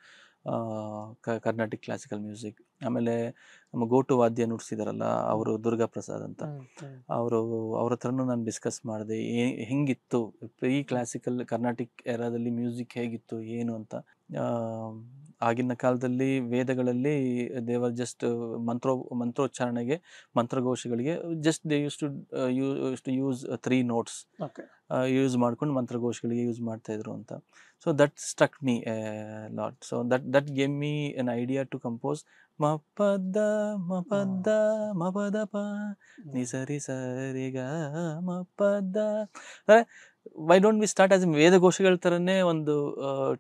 Carnatic classical music. ಆಮೇಲೆ ನಮ್ಮ ಗೋಟು ವಾದ್ಯ ನುಡಿಸಿದಾರಲ್ಲ ಅವರು ದುರ್ಗಾ ಪ್ರಸಾದ್ ಅಂತ, ಅವ್ರ ಹತ್ರನೂ ನಾನು ಡಿಸ್ಕಸ್ ಮಾಡಿದೆ ಹೆಂಗಿತ್ತು ಪ್ರೀ ಕ್ಲಾಸಿಕಲ್ ಕರ್ನಾಟಿಕ್ ಎರಾದಲ್ಲಿ ಮ್ಯೂಸಿಕ್ ಹೇಗಿತ್ತು ಏನು ಅಂತ. ಆಗಿನ ಕಾಲದಲ್ಲಿ ವೇದಗಳಲ್ಲಿ ದೇವರ್ ಜಸ್ಟ್ ಮಂತ್ರೋಚ್ಚಾರಣೆಗೆ, ಮಂತ್ರಘೋಷಗಳಿಗೆ just they use to use 3 notes use ಮಾಡ್ಕೊಂಡು ಮಂತ್ರಘೋಷಗಳಿಗೆ ಯೂಸ್ ಮಾಡ್ತಾ ಇದ್ರು ಅಂತ. So that struck me lot. So that gave me an idea to compose ಮಪದ ಮಪದ ಮಪದ ಪ ನಿ ಸರಿ ಸರಿಗ ಮಪದ. Why don't we start as ವೇದಘೋಷಗಳ ಥರನೇ ಒಂದು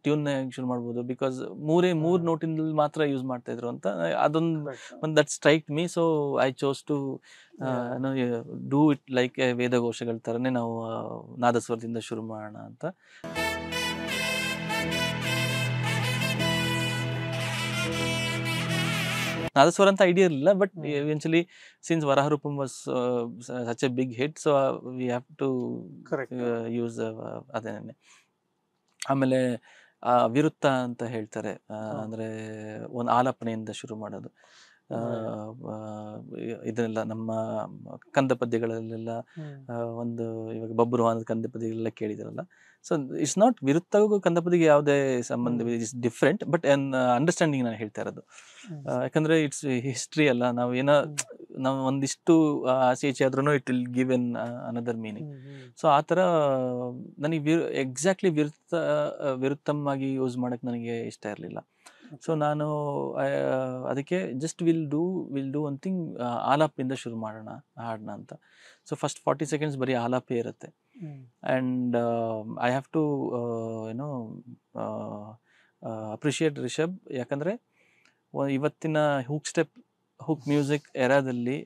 ಟ್ಯೂನ್ ಶುರು ಮಾಡ್ಬೋದು, ಬಿಕಾಸ್ ಮೂರು ನೋಟಿಂದ ಮಾತ್ರ ಯೂಸ್ ಮಾಡ್ತಾ ಇದ್ರು ಅಂತ. ಅದೊಂದು that strike me. So I chose to do it like ವೇದಘೋಷಗಳ ಥರನೇ ನಾವು ನಾದಸ್ವರದಿಂದ ಶುರು ಮಾಡೋಣ ಅಂತ. ನಾದಸ್ವರ ಅಂತ ಐಡಿಯಾ ಇರಲಿಲ್ಲ, but eventually since Varaharoopam was such a big hit, so we have to use ಅದೇನೆ. ಆಮೇಲೆ ವಿರುತ್ತ ಅಂತ ಹೇಳ್ತಾರೆ, ಅಂದರೆ ಒಂದು ಆಲಾಪನೆಯಿಂದ ಶುರು ಮಾಡೋದು. ಇದನ್ನೆಲ್ಲ ನಮ್ಮ ಕಂದ ಪದ್ಯಗಳಲ್ಲೆಲ್ಲ ಒಂದು ಇವಾಗ ಬಬ್ರು ಅನ್ನೋದು ಕಂದ ಪದ್ಯಗಳೆಲ್ಲ ಕೇಳಿದಾರಲ್ಲ. ಸೊ ಇಟ್ಸ್ ನಾಟ್ ವಿರುತ್ತಗೂ ಕಂದ ಪದ್ಯಗೆ ಯಾವುದೇ ಸಂಬಂಧ, ಇಟ್ಸ್ ಡಿಫ್ರೆಂಟ್, ಬಟ್ ಅಂಡರ್ಸ್ಟ್ಯಾಂಡಿಂಗ್ ನಾನು ಹೇಳ್ತಾ ಇರೋದು. ಯಾಕಂದರೆ ಇಟ್ಸ್ ಹಿಸ್ಟ್ರಿ ಅಲ್ಲ, ನಾವು ಒಂದಿಷ್ಟು ಆಸೆ ಈಚೆ ಆದ್ರೂ it will give an another meaning. So ಆ ಥರ ನನಗೆ ಎಕ್ಸಾಕ್ಟ್ಲಿ ವಿರುತ್ತಮ್ ಆಗಿ ಯೂಸ್ ಮಾಡೋಕ್ಕೆ ನನಗೆ ಇಷ್ಟ ಇರಲಿಲ್ಲ. ಸೊ ನಾನು ಅದಕ್ಕೆ just will do one thing, ಆಲಾಪಿಂದ ಶುರು ಮಾಡೋಣ ಹಾಡನ್ನ ಅಂತ. ಸೊ ಫಸ್ಟ್ 40 seconds ಬರೀ ಆಲಾಪೇ ಇರುತ್ತೆ. And I have to appreciate Rishab, ಯಾಕಂದರೆ ಇವತ್ತಿನ ಹುಕ್ ಮ್ಯೂಸಿಕ್ ಎರಾದಲ್ಲಿ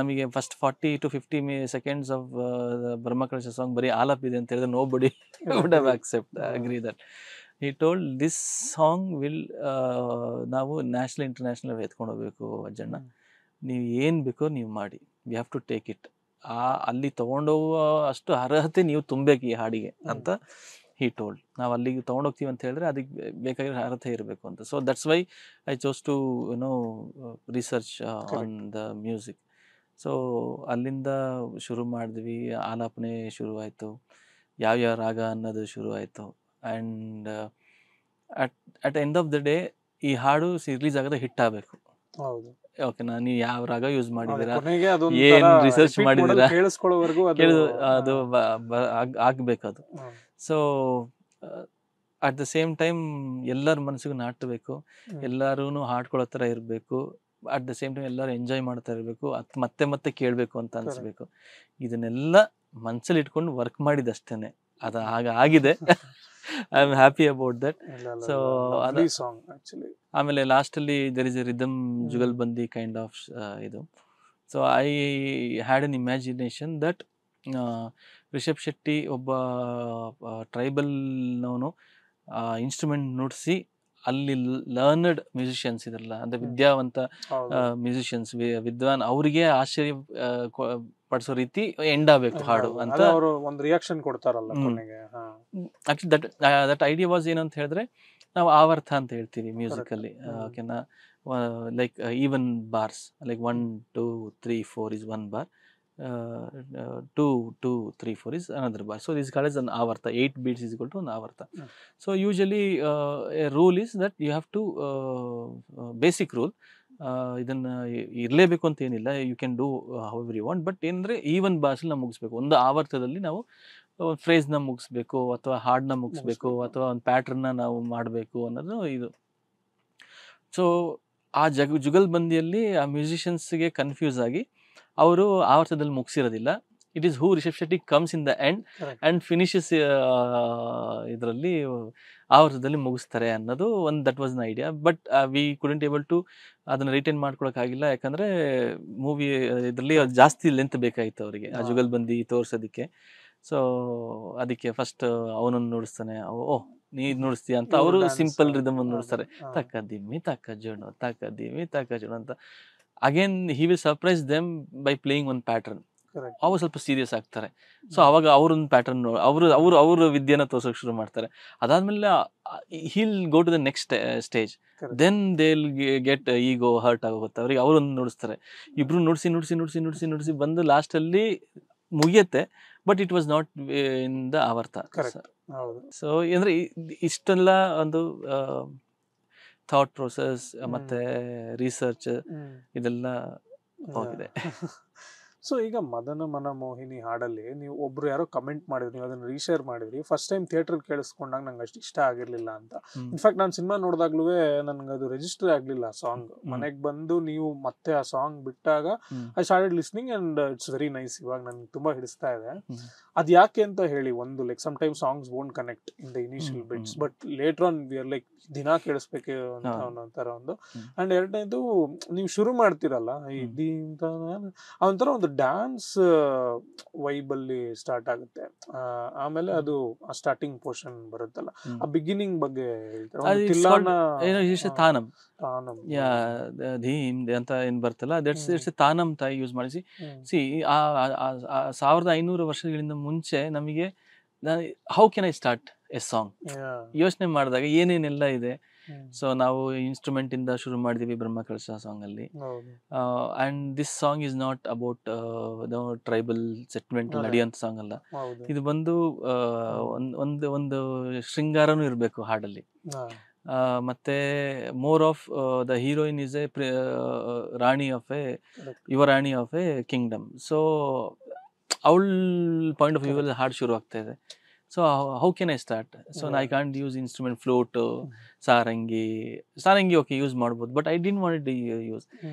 ನಮಗೆ first 40 to 50 seconds of Brahmakalasha song ಬರೀ ಆಲಾಪ್ ಇದೆ ಅಂತ ಹೇಳಿದ್ರೆ nobody would have agree that. He told this song will ನಾವು ನ್ಯಾಷನಲ್ ಇಂಟರ್ನ್ಯಾಷನಲ್ ಎತ್ಕೊಂಡು ಹೋಗ್ಬೇಕು ಅಜ್ಜಣ್ಣ, ನೀವು ಏನು ಬೇಕೋ ನೀವು ಮಾಡಿ, we have to take it. ಅಲ್ಲಿ ತೊಗೊಂಡೋಗುವ ಅಷ್ಟು ಅರ್ಹತೆ ನೀವು ತುಂಬಬೇಕು ಈ ಹಾಡಿಗೆ ಅಂತ he told. ನಾವು ಅಲ್ಲಿಗೆ ತೊಗೊಂಡೋಗ್ತೀವಿ ಅಂತ ಹೇಳಿದ್ರೆ ಅದಕ್ಕೆ ಬೇಕಾಗಿರೋ ಅರ್ಹತೆ ಇರಬೇಕು ಅಂತ. So that's why I chose to research on the music. So ಅಲ್ಲಿಂದ ಶುರು ಮಾಡಿದ್ವಿ, ಆಲಾಪನೆ ಶುರುವಾಯಿತು, ಯಾವ್ಯಾವ ರಾಗ ಅನ್ನೋದು ಶುರುವಾಯಿತು. And at end of the day ಈ ಹಾಡು ರಿಲೀಸ್ ಆಗದ ಹಿಟ್ ಆಗಬೇಕು. ಓಕೆನಾ, ನೀವು ಯಾವ ರಾಗ ಯೂಸ್ ಮಾಡಿದ್ದೀರಾ, ಏನು ರಿಸರ್ಚ್ ಮಾಡಿದ್ದೀರಾ, ಅದು ಆಗ್ಬೇಕು ಅದು. So at the same time ಎಲ್ಲರ ಮನಸ್ಸಿಗೂ ನಾಟಬೇಕು, ಎಲ್ಲರೂ ಹಾಡ್ಕೊಳ್ಳೋ ಥರ ಇರಬೇಕು, ಅಟ್ ದ ಸೇಮ್ ಟೈಮ್ ಎಲ್ಲರೂ ಎಂಜಾಯ್ ಮಾಡ್ತಾ ಇರಬೇಕು, ಮತ್ತೆ ಮತ್ತೆ ಕೇಳಬೇಕು ಅಂತ ಅನಿಸ್ಬೇಕು. ಇದನ್ನೆಲ್ಲ ಮನಸ್ಸಲ್ಲಿ ಇಟ್ಕೊಂಡು ವರ್ಕ್ ಮಾಡಿದಷ್ಟೇ ಅದು ಆಗಿದೆ. I am happy about that. So ಆಮೇಲೆ ಲಾಸ್ಟಲ್ಲಿ there is a rhythm jugalbandi kind of ಇದು. So I had an imagination that Rishab Shetty ಒಬ್ಬ ಟ್ರೈಬಲ್ನವನು ಇನ್ಸ್ಟ್ರೂಮೆಂಟ್ ನುಡಿಸಿ ಅಲ್ಲಿ ಲರ್ನಡ್ ಮ್ಯೂಸಿಷಿಯನ್ಸ್ ಇದ್ರಲ್ಲ, ಅಂದರೆ ವಿದ್ಯಾವಂತ ಮ್ಯೂಸಿಷಿಯನ್ಸ್, ವಿದ್ವಾನ್, ಅವರಿಗೆ ಆಶ್ಚರ್ಯ ಪಡಿಸೋ ರೀತಿ ಎಂಡ್ ಆಗಬೇಕು ಹಾಡು ಅಂತ ಒಂದು ರಿಯಾಕ್ಷನ್ ಕೊಡ್ತಾರಲ್ಲ. ಆಕ್ಚುಲಿ ದಟ್ ಐಡಿಯಾ ವಾಸ್ ಏನಂತ ಹೇಳಿದ್ರೆ, ನಾವು ಆವರ್ತ ಅಂತ ಹೇಳ್ತೀವಿ ಮ್ಯೂಸಿಕಲ್ಲಿ. ಓಕೆನಾ, like even bars, like 1 2 3 4 is 1 bar, 2 2 3 4 is another bar. So this is called as an avarta. 8 beats is equal to an avarta. So usually a rule is that you have to basic rule, ಇದನ್ನ ಇರಲೇಬೇಕು ಅಂತ ಏನಿಲ್ಲ, you can do however you want, but ಏನಂದರೆ ಈವನ್ ಬಾರ್ಸಲ್ಲಿ ನಾವು ಮುಗಿಸ್ಬೇಕು. ಒಂದು ಆವರ್ತದಲ್ಲಿ ನಾವು ಒಂದು ಫ್ರೇಸ್ನ ಮುಗಿಸ್ಬೇಕು ಅಥವಾ ಹಾಡನ್ನ ಮುಗಿಸ್ಬೇಕು ಅಥವಾ ಒಂದು ಪ್ಯಾಟ್ರನ್ನ ನಾವು ಮಾಡಬೇಕು ಅನ್ನೋದು ಇದು. ಸೊ ಆ ಜುಗಲ್ಬಂದಿಯಲ್ಲಿ ಆ ಮ್ಯೂಸಿಷಿಯನ್ಸ್ಗೆ ಕನ್ಫ್ಯೂಸ್ ಆಗಿ ಅವರು ಆವರ್ತದಲ್ಲಿ ಮುಗಿಸಿರೋದಿಲ್ಲ. It is who Rishab Shetty comes in the end and finishes ಇದರಲ್ಲಿ ಆವರ್ತದಲ್ಲಿ ಮುಗಿಸ್ತಾರೆ ಅನ್ನೋದು ಒಂದು that was an idea. But we couldn't able to ಅದನ್ನು ರಿಟೈನ್ ಮಾಡ್ಕೊಳಕ್ಕಾಗಿಲ್ಲ, ಯಾಕಂದರೆ ಮೂವಿ ಇದರಲ್ಲಿ ಜಾಸ್ತಿ ಲೆಂತ್ ಬೇಕಾಗಿತ್ತು ಅವರಿಗೆ ಆ ಜುಗಲ್ಬಂದಿ ತೋರಿಸೋದಕ್ಕೆ. ಸೊ ಅದಕ್ಕೆ ಫಸ್ಟ್ ಅವನನ್ನು ನುಡಿಸ್ತಾನೆ, ಓಹ್ ನೀ ನುಡಿಸ್ತೀಯ ಅಂತ ಅವರು ಸಿಂಪಲ್ ರಿದಮ್ ಅನ್ನು ನುಡಿಸ್ತಾರೆ, ತಕ್ಕ ದಿಮ್ಮಿ ತಕ್ಕ ಜೋಣ ತಕ್ಕ ದಿಮ್ಮಿ ತಕ್ಕ ಜೋಣ ಅಂತ. Again he will surprise them by playing ಒಂದು ಪ್ಯಾಟರ್ನ್. ಅವಾಗ ಸ್ವಲ್ಪ ಸೀರಿಯಸ್ ಆಗ್ತಾರೆ. ಸೊ ಅವಾಗ ಅವ್ರೊಂದು ಪ್ಯಾಟರ್ನ್ ಅವ್ರ ವಿದ್ಯೆನ ತೋರ್ಸೋಕೆ ಶುರು ಮಾಡ್ತಾರೆ. ಅದಾದ್ಮೇಲೆ he'll go to the next stage, then they will get ego hurt ಆಗೋಗುತ್ತೆ ಅವ್ರಿಗೆ. ಅವರೊಂದು ನುಡಿಸ್ತಾರೆ, ಇಬ್ರು ನುಡಿಸಿ ಬಂದು ಲಾಸ್ಟಲ್ಲಿ ಮುಗಿಯುತ್ತೆ. But it was not in the ಆವರ್ತ. ಸೊ ಅಂದ್ರೆ ಇಷ್ಟೆಲ್ಲ ಒಂದು ಥಾಟ್ ಪ್ರೊಸೆಸ್ ಮತ್ತೆ ರಿಸರ್ಚ್ ಇದೆಲ್ಲ ಹೋಗಿದೆ. ಸೊ ಈಗ ಮದನ ಮನ ಮೋಹಿನಿ ಹಾಡಲ್ಲಿ ನೀವು ಒಬ್ರು ಯಾರೋ ಕಮೆಂಟ್ ಮಾಡಿದ್ರಿ, ನೀವು ಅದನ್ನ ರೀಶೇರ್ ಮಾಡಿದ್ರಿ, ಫಸ್ಟ್ ಟೈಮ್ ಥಿಯೇಟರ್ ಕೇಳಿಸ್ಕೊಂಡಾಗ ನಂಗೆ ಅಷ್ಟು ಇಷ್ಟ ಆಗಿರ್ಲಿಲ್ಲ ಅಂತ. ಇನ್ಫ್ಯಾಕ್ಟ್ ನಾನು ಸಿನಿಮಾ ನೋಡಿದಾಗ್ಲೂ ನನ್ಗೆ ಅದು ರಿಜಿಸ್ಟರ್ ಆಗ್ಲಿಲ್ಲ ಸಾಂಗ್. ಮನೆಗೆ ಬಂದು ನೀವು ಮತ್ತೆ ಆ ಸಾಂಗ್ ಬಿಟ್ಟಾಗ I started listening and it's very nice. ಇವಾಗ ನನ್ಗೆ ತುಂಬಾ ಹಿಡಿಸ್ತಾ ಇದೆ. ಅದ್ ಯಾಕೆ ಅಂತ ಹೇಳಿ, ಒಂದು like some time songs won't connect in the initial bits, but later on we are like ದಿನಾ ಕೇಳಿಸ್ಬೇಕು ಅಂತ ಒಂಥರ ಒಂದು. ಅಂಡ್ ಎರಡನೇದು ನೀವು ಶುರು ಮಾಡ್ತೀರಲ್ಲ ಒಂಥರ ಒಂದು ಡ್ಯಾನ್ಸ್ ವೈಬಲ್ಲಿ ಸ್ಟಾರ್ಟ್ ಆಗುತ್ತೆ. ಆಮೇಲೆ ಅದು ಆ ಸ್ಟಾರ್ಟಿಂಗ್ ಪೋರ್ಷನ್ ಬರುತ್ತಲ್ಲ, ಆ ಬಿಗಿನಿಂಗ್ ಬಗ್ಗೆ ತಾನಂ ಅಂತ ಏನ್ ಬರ್ತಲ್ಲ, ದಟ್ಸ್ ತಾನಂ ತಾಯಿ ಯೂಸ್ ಮಾಡಿಸಿ. ಸಿ 1500 ವರ್ಷಗಳಿಂದ ಮುಂಚೆ ನಮಗೆ how can I start A song ಯೋಚನೆ ಮಾಡಿದಾಗ ಏನೇನೆಲ್ಲ ಇದೆ. ಸೊ ನಾವು ಇನ್ಸ್ಟ್ರೂಮೆಂಟ್ ಇಂದ ಶುರು ಮಾಡಿದೀವಿ ಬ್ರಹ್ಮಕಲಶ ಸಾಂಗ್ ಅಲ್ಲಿ. And this song is not about tribal settlement ನಡೆಯುವಂತ ಸಾಂಗ್ ಅಲ್ಲ. ಇದು ಬಂದು ಒಂದು ಶೃಂಗಾರನೂ ಇರಬೇಕು ಹಾಡಲ್ಲಿ. ಮತ್ತೆ more of the heroine is a rani of a yuvarani of a kingdom. So ಅವಳ ಪಾಯಿಂಟ್ ಆಫ್ ವ್ಯೂ ಅಲ್ಲಿ ಹಾಡು ಶುರು ಆಗ್ತಾ ಇದೆ. So how can I start? So I can't use instrument, flute, sarangi okay use ಮಾಡ್ಬೋದು, but I didn't want to use.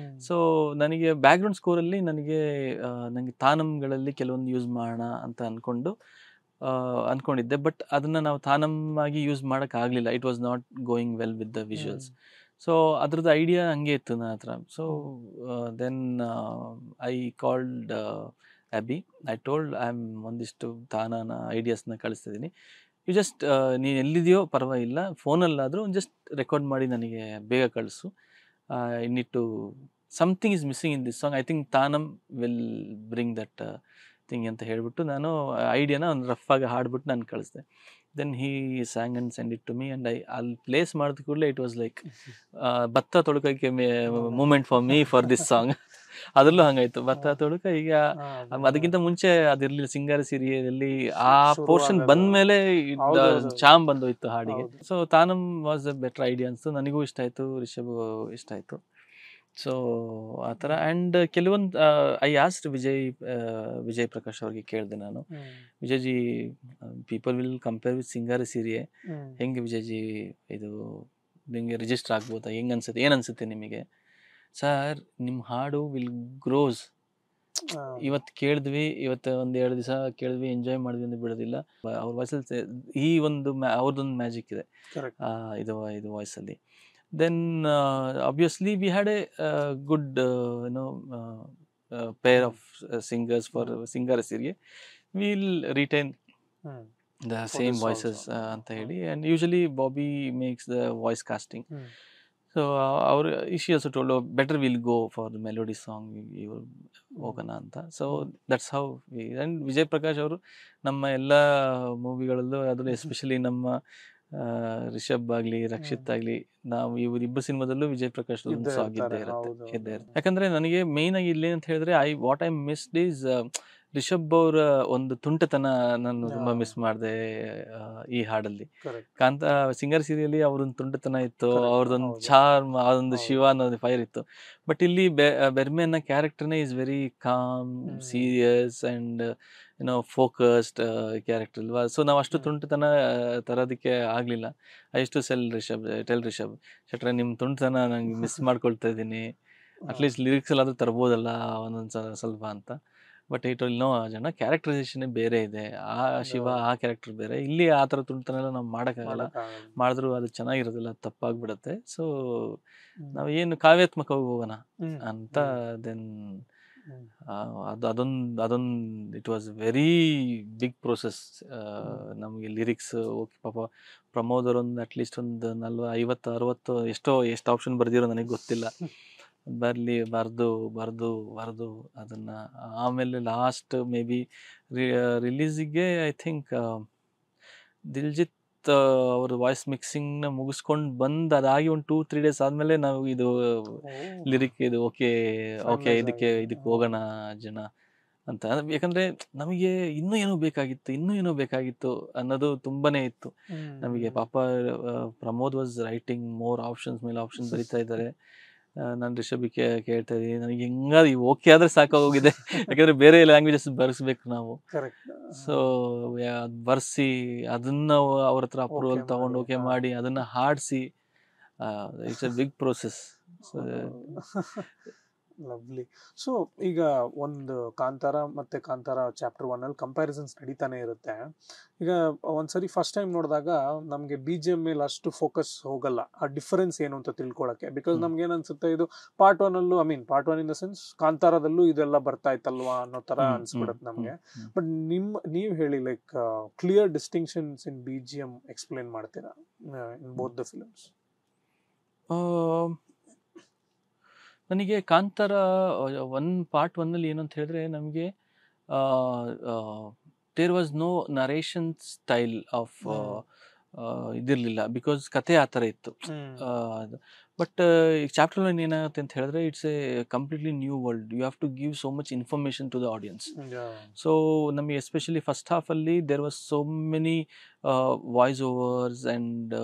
So ನನಗೆ ಬ್ಯಾಕ್ಗ್ರೌಂಡ್ ಸ್ಕೋರಲ್ಲಿ ನನಗೆ ತಾನಂಗಳಲ್ಲಿ ಕೆಲವೊಂದು ಯೂಸ್ ಮಾಡೋಣ ಅಂತ ಅನ್ಕೊಂಡಿದ್ದೆ. ಬಟ್ ಅದನ್ನ ನಾವು ತಾನಂ ಆಗಿ ಯೂಸ್ ಮಾಡಕ್ ಆಗ್ಲಿಲ್ಲ. It was not going well with the visuals. So ಅದ್ರದ್ದು ಐಡಿಯಾ ಹಂಗೆ ಇತ್ತು ನನ್ನ ಹತ್ರ. So then I called Abhi. I told I am ಒಂದಿಷ್ಟು ತಾನನ ಐಡಿಯಾಸ್ನ ಕಳಿಸ್ತಿದ್ದೀನಿ, ಯು ಜಸ್ಟ್ ನೀನು ಎಲ್ಲಿದೆಯೋ ಪರವಾಗಿಲ್ಲ, ಫೋನಲ್ಲಾದರೂ ಜಸ್ಟ್ ರೆಕಾರ್ಡ್ ಮಾಡಿ ನನಗೆ ಬೇಗ ಕಳಿಸು. I need to something is missing in this song. I think tanam will bring that thing ಅಂತ ಹೇಳ್ಬಿಟ್ಟು ನಾನು ಐಡಿಯಾನ ಒಂದು ರಫ್ ಆಗಿ ಹಾಡ್ಬಿಟ್ಟು ನಾನು ಕಳಿಸ್ದೆ. Then he sang and send it to me ಅಂಡ್ ಅಲ್ಲಿ ಪ್ಲೇಸ್ ಮಾಡಿದ ಕೂಡಲೇ ಇಟ್ ವಾಸ್ ಲೈಕ್ ಭತ್ತ ತೊಳ್ಕೋಕ್ಕೆ moment for me for this song. ಅದ್ರಲ್ಲೂ ಹಂಗಾಯ್ತು, ಭತ್ತ ತೊಳಕ. ಈಗ ಅದಕ್ಕಿಂತ ಮುಂಚೆ ಅದಿರ್ಲಿಲ್ಲ, ಸಿಂಗಾರ ಸಿರಿಯಲ್ಲಿ ಆ ಪೋರ್ಷನ್ ಬಂದ್ಮೇಲೆ ಚಾಮ್ ಬಂದೋಯ್ತು ಹಾಡಿಗೆ. So tanam was a better idea ಅನ್ಸ್ತು, ನನಗೂ ಇಷ್ಟ ಆಯ್ತು, ರಿಷಬ್ ಇಷ್ಟ ಆಯ್ತು. ಸೊ ಆ ಥರ. ಆ್ಯಂಡ್ ಕೆಲವೊಂದು ಐ ಆಸ್ಡ್ ವಿಜಯ್ ಪ್ರಕಾಶ್ ಅವ್ರಿಗೆ ಕೇಳಿದೆ ನಾನು, ವಿಜಯ್ಜಿ ಪೀಪಲ್ ವಿಲ್ ಕಂಪೇರ್ ವಿತ್ ಸಿಂಗಾರ ಸಿರಿಯೇ, ಹೆಂಗೆ ವಿಜಯ್ಜಿ ಇದು ನಿಮಗೆ ರಿಜಿಸ್ಟರ್ ಆಗ್ಬೋದಾ, ಹೆಂಗೆ ಅನ್ಸುತ್ತೆ, ಏನು ಅನ್ಸುತ್ತೆ ನಿಮಗೆ? ಸರ್ ನಿಮ್ಮ ಹಾಡು ವಿಲ್ ಗ್ರೋಸ್. ಇವತ್ತು ಕೇಳಿದ್ವಿ, ಇವತ್ತು ಒಂದು 2 ದಿವಸ ಕೇಳಿದ್ವಿ, ಎಂಜಾಯ್ ಮಾಡಿದ್ವಿ ಅಂತ ಬಿಡೋದಿಲ್ಲ. ಅವ್ರ ವಾಯ್ಸಲ್ಲಿ ಈ ಒಂದು ಅವ್ರದ್ದೊಂದು ಮ್ಯಾಜಿಕ್ ಇದೆ ಇದು ವಾಯ್ಸಲ್ಲಿ. Then obviously we had a good pair of singers for Singara Siriye. We'll retain the same voices anta heli, and usually Bobby makes the voice casting. So she also told, oh, better we'll go for the melody song, we will ಹೋಗೋಣ ಅಂತ. So that's how we. And Vijay Prakash ಅವರು ನಮ್ಮ ಎಲ್ಲ ಮೂವಿಗಳಲ್ಲೂ, ಅದರಲ್ಲೂ ಎಸ್ಪೆಷಲಿ ನಮ್ಮ ರಿಷಬ್ ಆಗ್ಲಿ ರಕ್ಷಿತ್ ಆಗ್ಲಿ, ನಾವು ಇವರಿಬ್ಬರು ಸಿನಿಮಾದಲ್ಲೂ ವಿಜಯ್ ಪ್ರಕಾಶ್ ಸಾಂಗ್ ಇದ್ದೇ ಇರುತ್ತೆ. ಯಾಕಂದ್ರೆ ನನಗೆ ಮೇನ್ ಆಗಿ ಇಲ್ಲಿ ಅಂತ ಹೇಳಿದ್ರೆ what I missed is Rishab ಅವರ ಒಂದು ತುಂಟತನ ನಾನು ತುಂಬಾ ಮಿಸ್ ಮಾಡಿದೆ ಈ ಹಾಡಲ್ಲಿ. ಕಾಂತ ಸಿಂಗರ್ ಸೀರಿಯಲ್ಲಿ ಅವ್ರೊಂದು ತುಂಟತನ ಇತ್ತು, ಅವ್ರದೊಂದು ಚಾರ್ಮ್, ಅದೊಂದು ಶಿವ ಅನ್ನೋದು ಫೈರ್ ಇತ್ತು. ಬಟ್ ಇಲ್ಲಿ ಬೆರ್ಮೆ ಅನ್ನೋ ಕ್ಯಾರೆಕ್ಟರ್ನೇ is very calm, serious and ಏನೋ ಫೋಕಸ್ಡ್ ಕ್ಯಾರೆಕ್ಟರ್ ಅಲ್ವಾ. ಸೊ ನಾವು ಅಷ್ಟು ತುಂಟತನ ತರೋದಕ್ಕೆ ಆಗಲಿಲ್ಲ. I use to tell Rishab ಶೆಟ್ರೆ ನಿಮ್ಮ ತುಂಟತನ ನಂಗೆ ಮಿಸ್ ಮಾಡ್ಕೊಳ್ತಾ ಇದ್ದೀನಿ, ಅಟ್ಲೀಸ್ಟ್ ಲಿರಿಕ್ಸ್ ಎಲ್ಲಾದರೂ ತರ್ಬೋದಲ್ಲ ಒಂದೊಂದು ಸ್ವಲ್ಪ ಅಂತ. ಬಟ್ ಈ ಟೋಲ್ ನೋ ಜನ ಕ್ಯಾರೆಕ್ಟರೈಸೇಷನ್ ಬೇರೆ ಇದೆ, ಆ ಶಿವ ಆ ಕ್ಯಾರೆಕ್ಟರ್ ಬೇರೆ, ಇಲ್ಲಿ ಆ ಥರ ತುಂಟತನ ಎಲ್ಲ ನಾವು ಮಾಡೋಕ್ಕಾಗಲ್ಲ, ಮಾಡಿದ್ರು ಅದು ಚೆನ್ನಾಗಿರೋದಿಲ್ಲ, ತಪ್ಪಾಗ್ಬಿಡತ್ತೆ. ಸೊ ನಾವು ಏನು ಕಾವ್ಯಾತ್ಮಕವಾಗಿ ಹೋಗೋಣ ಅಂತ ದೆನ್ ಅದೊಂದು it was very big process. ನಮಗೆ ಲಿರಿಕ್ಸ್ ಓಕೆ, ಪಾಪ ಪ್ರಮೋದ್ ಅವರೊಂದು ಅಟ್ಲೀಸ್ಟ್ ಒಂದು 50-60 ಎಷ್ಟು ಆಪ್ಷನ್ ಬರ್ದಿರೋ ನನಗೆ ಗೊತ್ತಿಲ್ಲ, ಬರೆದು ಅದನ್ನು ಆಮೇಲೆ ಲಾಸ್ಟ್ ಮೇ ಬಿ ರಿಲೀಸಿಗೆ ಐ ಥಿಂಕ್ ದಿಲ್ಜಿತ್ ಅವ್ರ ವಾಯ್ಸ್ ಮಿಕ್ಸಿಂಗ್ನ ಮುಗಿಸ್ಕೊಂಡು ಬಂದು ಅದಾಗಿ ಒಂದು 2-3 ಡೇಸ್ ಆದಮೇಲೆ ನಾವು ಇದು ಲಿರಿಕ್ ಇದು ಓಕೆ ಇದಕ್ಕೆ ಹೋಗೋಣ ಜನ ಅಂತ. ಯಾಕಂದರೆ ನಮಗೆ ಇನ್ನೂ ಏನೋ ಬೇಕಾಗಿತ್ತು ಅನ್ನೋದು ತುಂಬನೇ ಇತ್ತು ನಮಗೆ. ಪಾಪ Pramod was writing more options ಮೇಲೆ ಆಪ್ಷನ್ಸ್ ಬರೀತಾ ಇದ್ದಾರೆ. ನಾನು ರಿಷಭಿಗೆ ಕೇಳ್ತಾ ಇದ್ದೀನಿ, ನನಗೆ ಹೆಂಗಾದ್ರು ಓಕೆ ಆದರೆ ಸಾಕಾಗೋಗಿದೆ, ಯಾಕಂದರೆ ಬೇರೆ ಲ್ಯಾಂಗ್ವೇಜಸ್ ಬರೆಸ್ಬೇಕು ನಾವು. ಸೊ ಬರ್ಸಿ ಅದನ್ನು ಅವ್ರ ಹತ್ರ ಅಪ್ರೂವಲ್ ತೊಗೊಂಡು ಓಕೆ ಮಾಡಿ ಅದನ್ನು ಹಾಡಿಸಿ, it's a big process. Lovely. So ಈಗ ಒಂದು ಕಾಂತಾರ ಮತ್ತೆ ಕಾಂತಾರ ಚಾಪ್ಟರ್ 1 ಅಲ್ಲಿ ಕಂಪ್ಯಾರಿಸನ್ಸ್ ನಡೀತಾನೆ ಇರುತ್ತೆ. ಈಗ ಒಂದ್ಸರಿ ಫಸ್ಟ್ ಟೈಮ್ ನೋಡಿದಾಗ ನಮಗೆ BGM ಮೇಲೆ ಅಷ್ಟು ಫೋಕಸ್ ಹೋಗಲ್ಲ, ಆ ಡಿಫರೆನ್ಸ್ ಏನು ಅಂತ ತಿಳ್ಕೊಳಕ್ಕೆ. ಬಿಕಾಸ್ ನಮ್ಗೆ ಏನನ್ಸುತ್ತೆ, ಇದು ಪಾರ್ಟ್ 1 ಅಲ್ಲೂ ಪಾರ್ಟ್ 1 ಇನ್ ದ ಸೆನ್ಸ್ ಕಾಂತಾರದಲ್ಲೂ ಇದೆಲ್ಲ ಬರ್ತಾ ಇತ್ತಲ್ವಾ ಅನ್ನೋ ತರ ಅನ್ಸ್ಬಿಡತ್ತೆ ನಮ್ಗೆ. ಬಟ್ ನೀವು ಹೇಳಿ, ಲೈಕ್ ಕ್ಲಿಯರ್ ಡಿಸ್ಟಿಂಕ್ಷನ್ಸ್ ಇನ್ BGM ಎಕ್ಸ್ಪ್ಲೇನ್ ಮಾಡ್ತೀರಾ ಇನ್ ಬೋತ್ ದ ಫಿಲ್ಮ್ಸ್? ನನಗೆ ಕಾಂತಾರ ಪಾರ್ಟ್ 1 ಏನು ಅಂತ ಹೇಳಿದ್ರೆ, ನಮಗೆ there was no narration style of ಇದಿರಲಿಲ್ಲ, ಬಿಕಾಸ್ ಕತೆ ಆ ಥರ ಇತ್ತು. ಬಟ್ ಚಾಪ್ಟರ್ 1 ಏನಾಗುತ್ತೆ ಅಂತ ಹೇಳಿದ್ರೆ, it's a completely new world, you have to give so much information to the audience. So ನಮಗೆ ಎಸ್ಪೆಷಲಿ ಫಸ್ಟ್ ಹಾಫಲ್ಲಿ there was so many voice overs and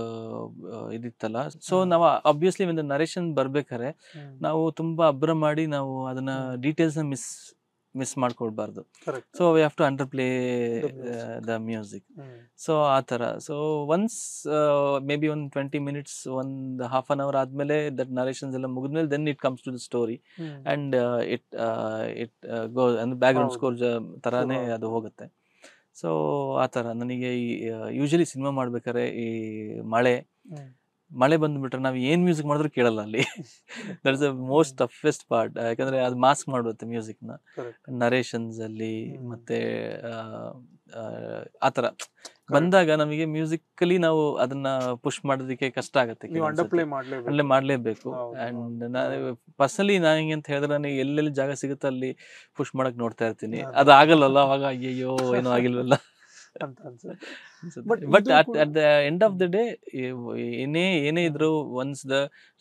ಇದಿತ್ತಲ್ಲ. ಸೊ ನಾವು ಅಬ್ವಿಯಸ್ಲಿ ಒಂದು ನರೇಷನ್ ಬರ್ಬೇಕಾದ್ರೆ ನಾವು ತುಂಬ ಅಬ್ರ ಮಾಡಿ ನಾವು ಅದನ್ನು ಡೀಟೇಲ್ಸ್ನ ಮಿಸ್ ಮಾಡ್ಕೊಳ್ಬಾರ್ದು. So we have to underplay the music. So ಆ ಥರ. ಸೊ ಒನ್ಸ್ ಮೇ ಬಿ ಒಂದು 20 minutes, ಒಂದು ಹಾಫ್ ಆನ್ ಅವರ್ ಆದಮೇಲೆ ದಟ್ ನರೇಷನ್ಸ್ ಎಲ್ಲ ಮುಗಿದ್ಮೇಲೆ then it comes to the story and it go ಅಂದರೆ ಬ್ಯಾಕ್ಗ್ರೌಂಡ್ ಸ್ಕೋರ್ ಥರನೇ ಅದು ಹೋಗುತ್ತೆ. ಸೊ ಆ ಥರ ನನಗೆ ಯೂಶಲಿ ಸಿನಿಮಾ ಮಾಡ್ಬೇಕಾದ್ರೆ ಈ ಮಳೆ ಬಂದುಬಿಟ್ರೆ ನಾವು ಏನು ಮ್ಯೂಸಿಕ್ ಮಾಡಿದ್ರು ಕೇಳಲ್ಲ ಅಲ್ಲಿ. That is the most toughest part, ಯಾಕಂದರೆ ಅದು ಮಾಸ್ಕ್ ಮಾಡುತ್ತೆ ಮ್ಯೂಸಿಕ್ನ ನರೇಷನ್ಸಲ್ಲಿ. ಮತ್ತು ಆ ಥರ ಬಂದಾಗ ನಮಗೆ ಮ್ಯೂಸಿಕಲಿ ನಾವು ಅದನ್ನು ಪುಷ್ ಮಾಡೋದಕ್ಕೆ ಕಷ್ಟ ಆಗುತ್ತೆ, ಅಲ್ಲೇ ಮಾಡಲೇಬೇಕು. ಆ್ಯಂಡ್ ನಾನು ಪರ್ಸನಲಿ ನನಗೆ ಅಂತ ಹೇಳಿದ್ರೆ, ನನಗೆ ಎಲ್ಲೆಲ್ಲಿ ಜಾಗ ಸಿಗುತ್ತೆ ಅಲ್ಲಿ ಪುಷ್ ಮಾಡೋಕ್ಕೆ ನೋಡ್ತಾ ಇರ್ತೀನಿ. ಅದು ಆಗಲ್ಲಲ್ಲ, ಅವಾಗ ಅಯ್ಯಯ್ಯೋ ಏನೋ ಆಗಿಲ್ವಲ್ಲ ಅಂತ ಅನ್ಸುತ್ತೆ. But at the end of the day ಏನೇ ಇದ್ರು, ಒನ್ಸ್ ದ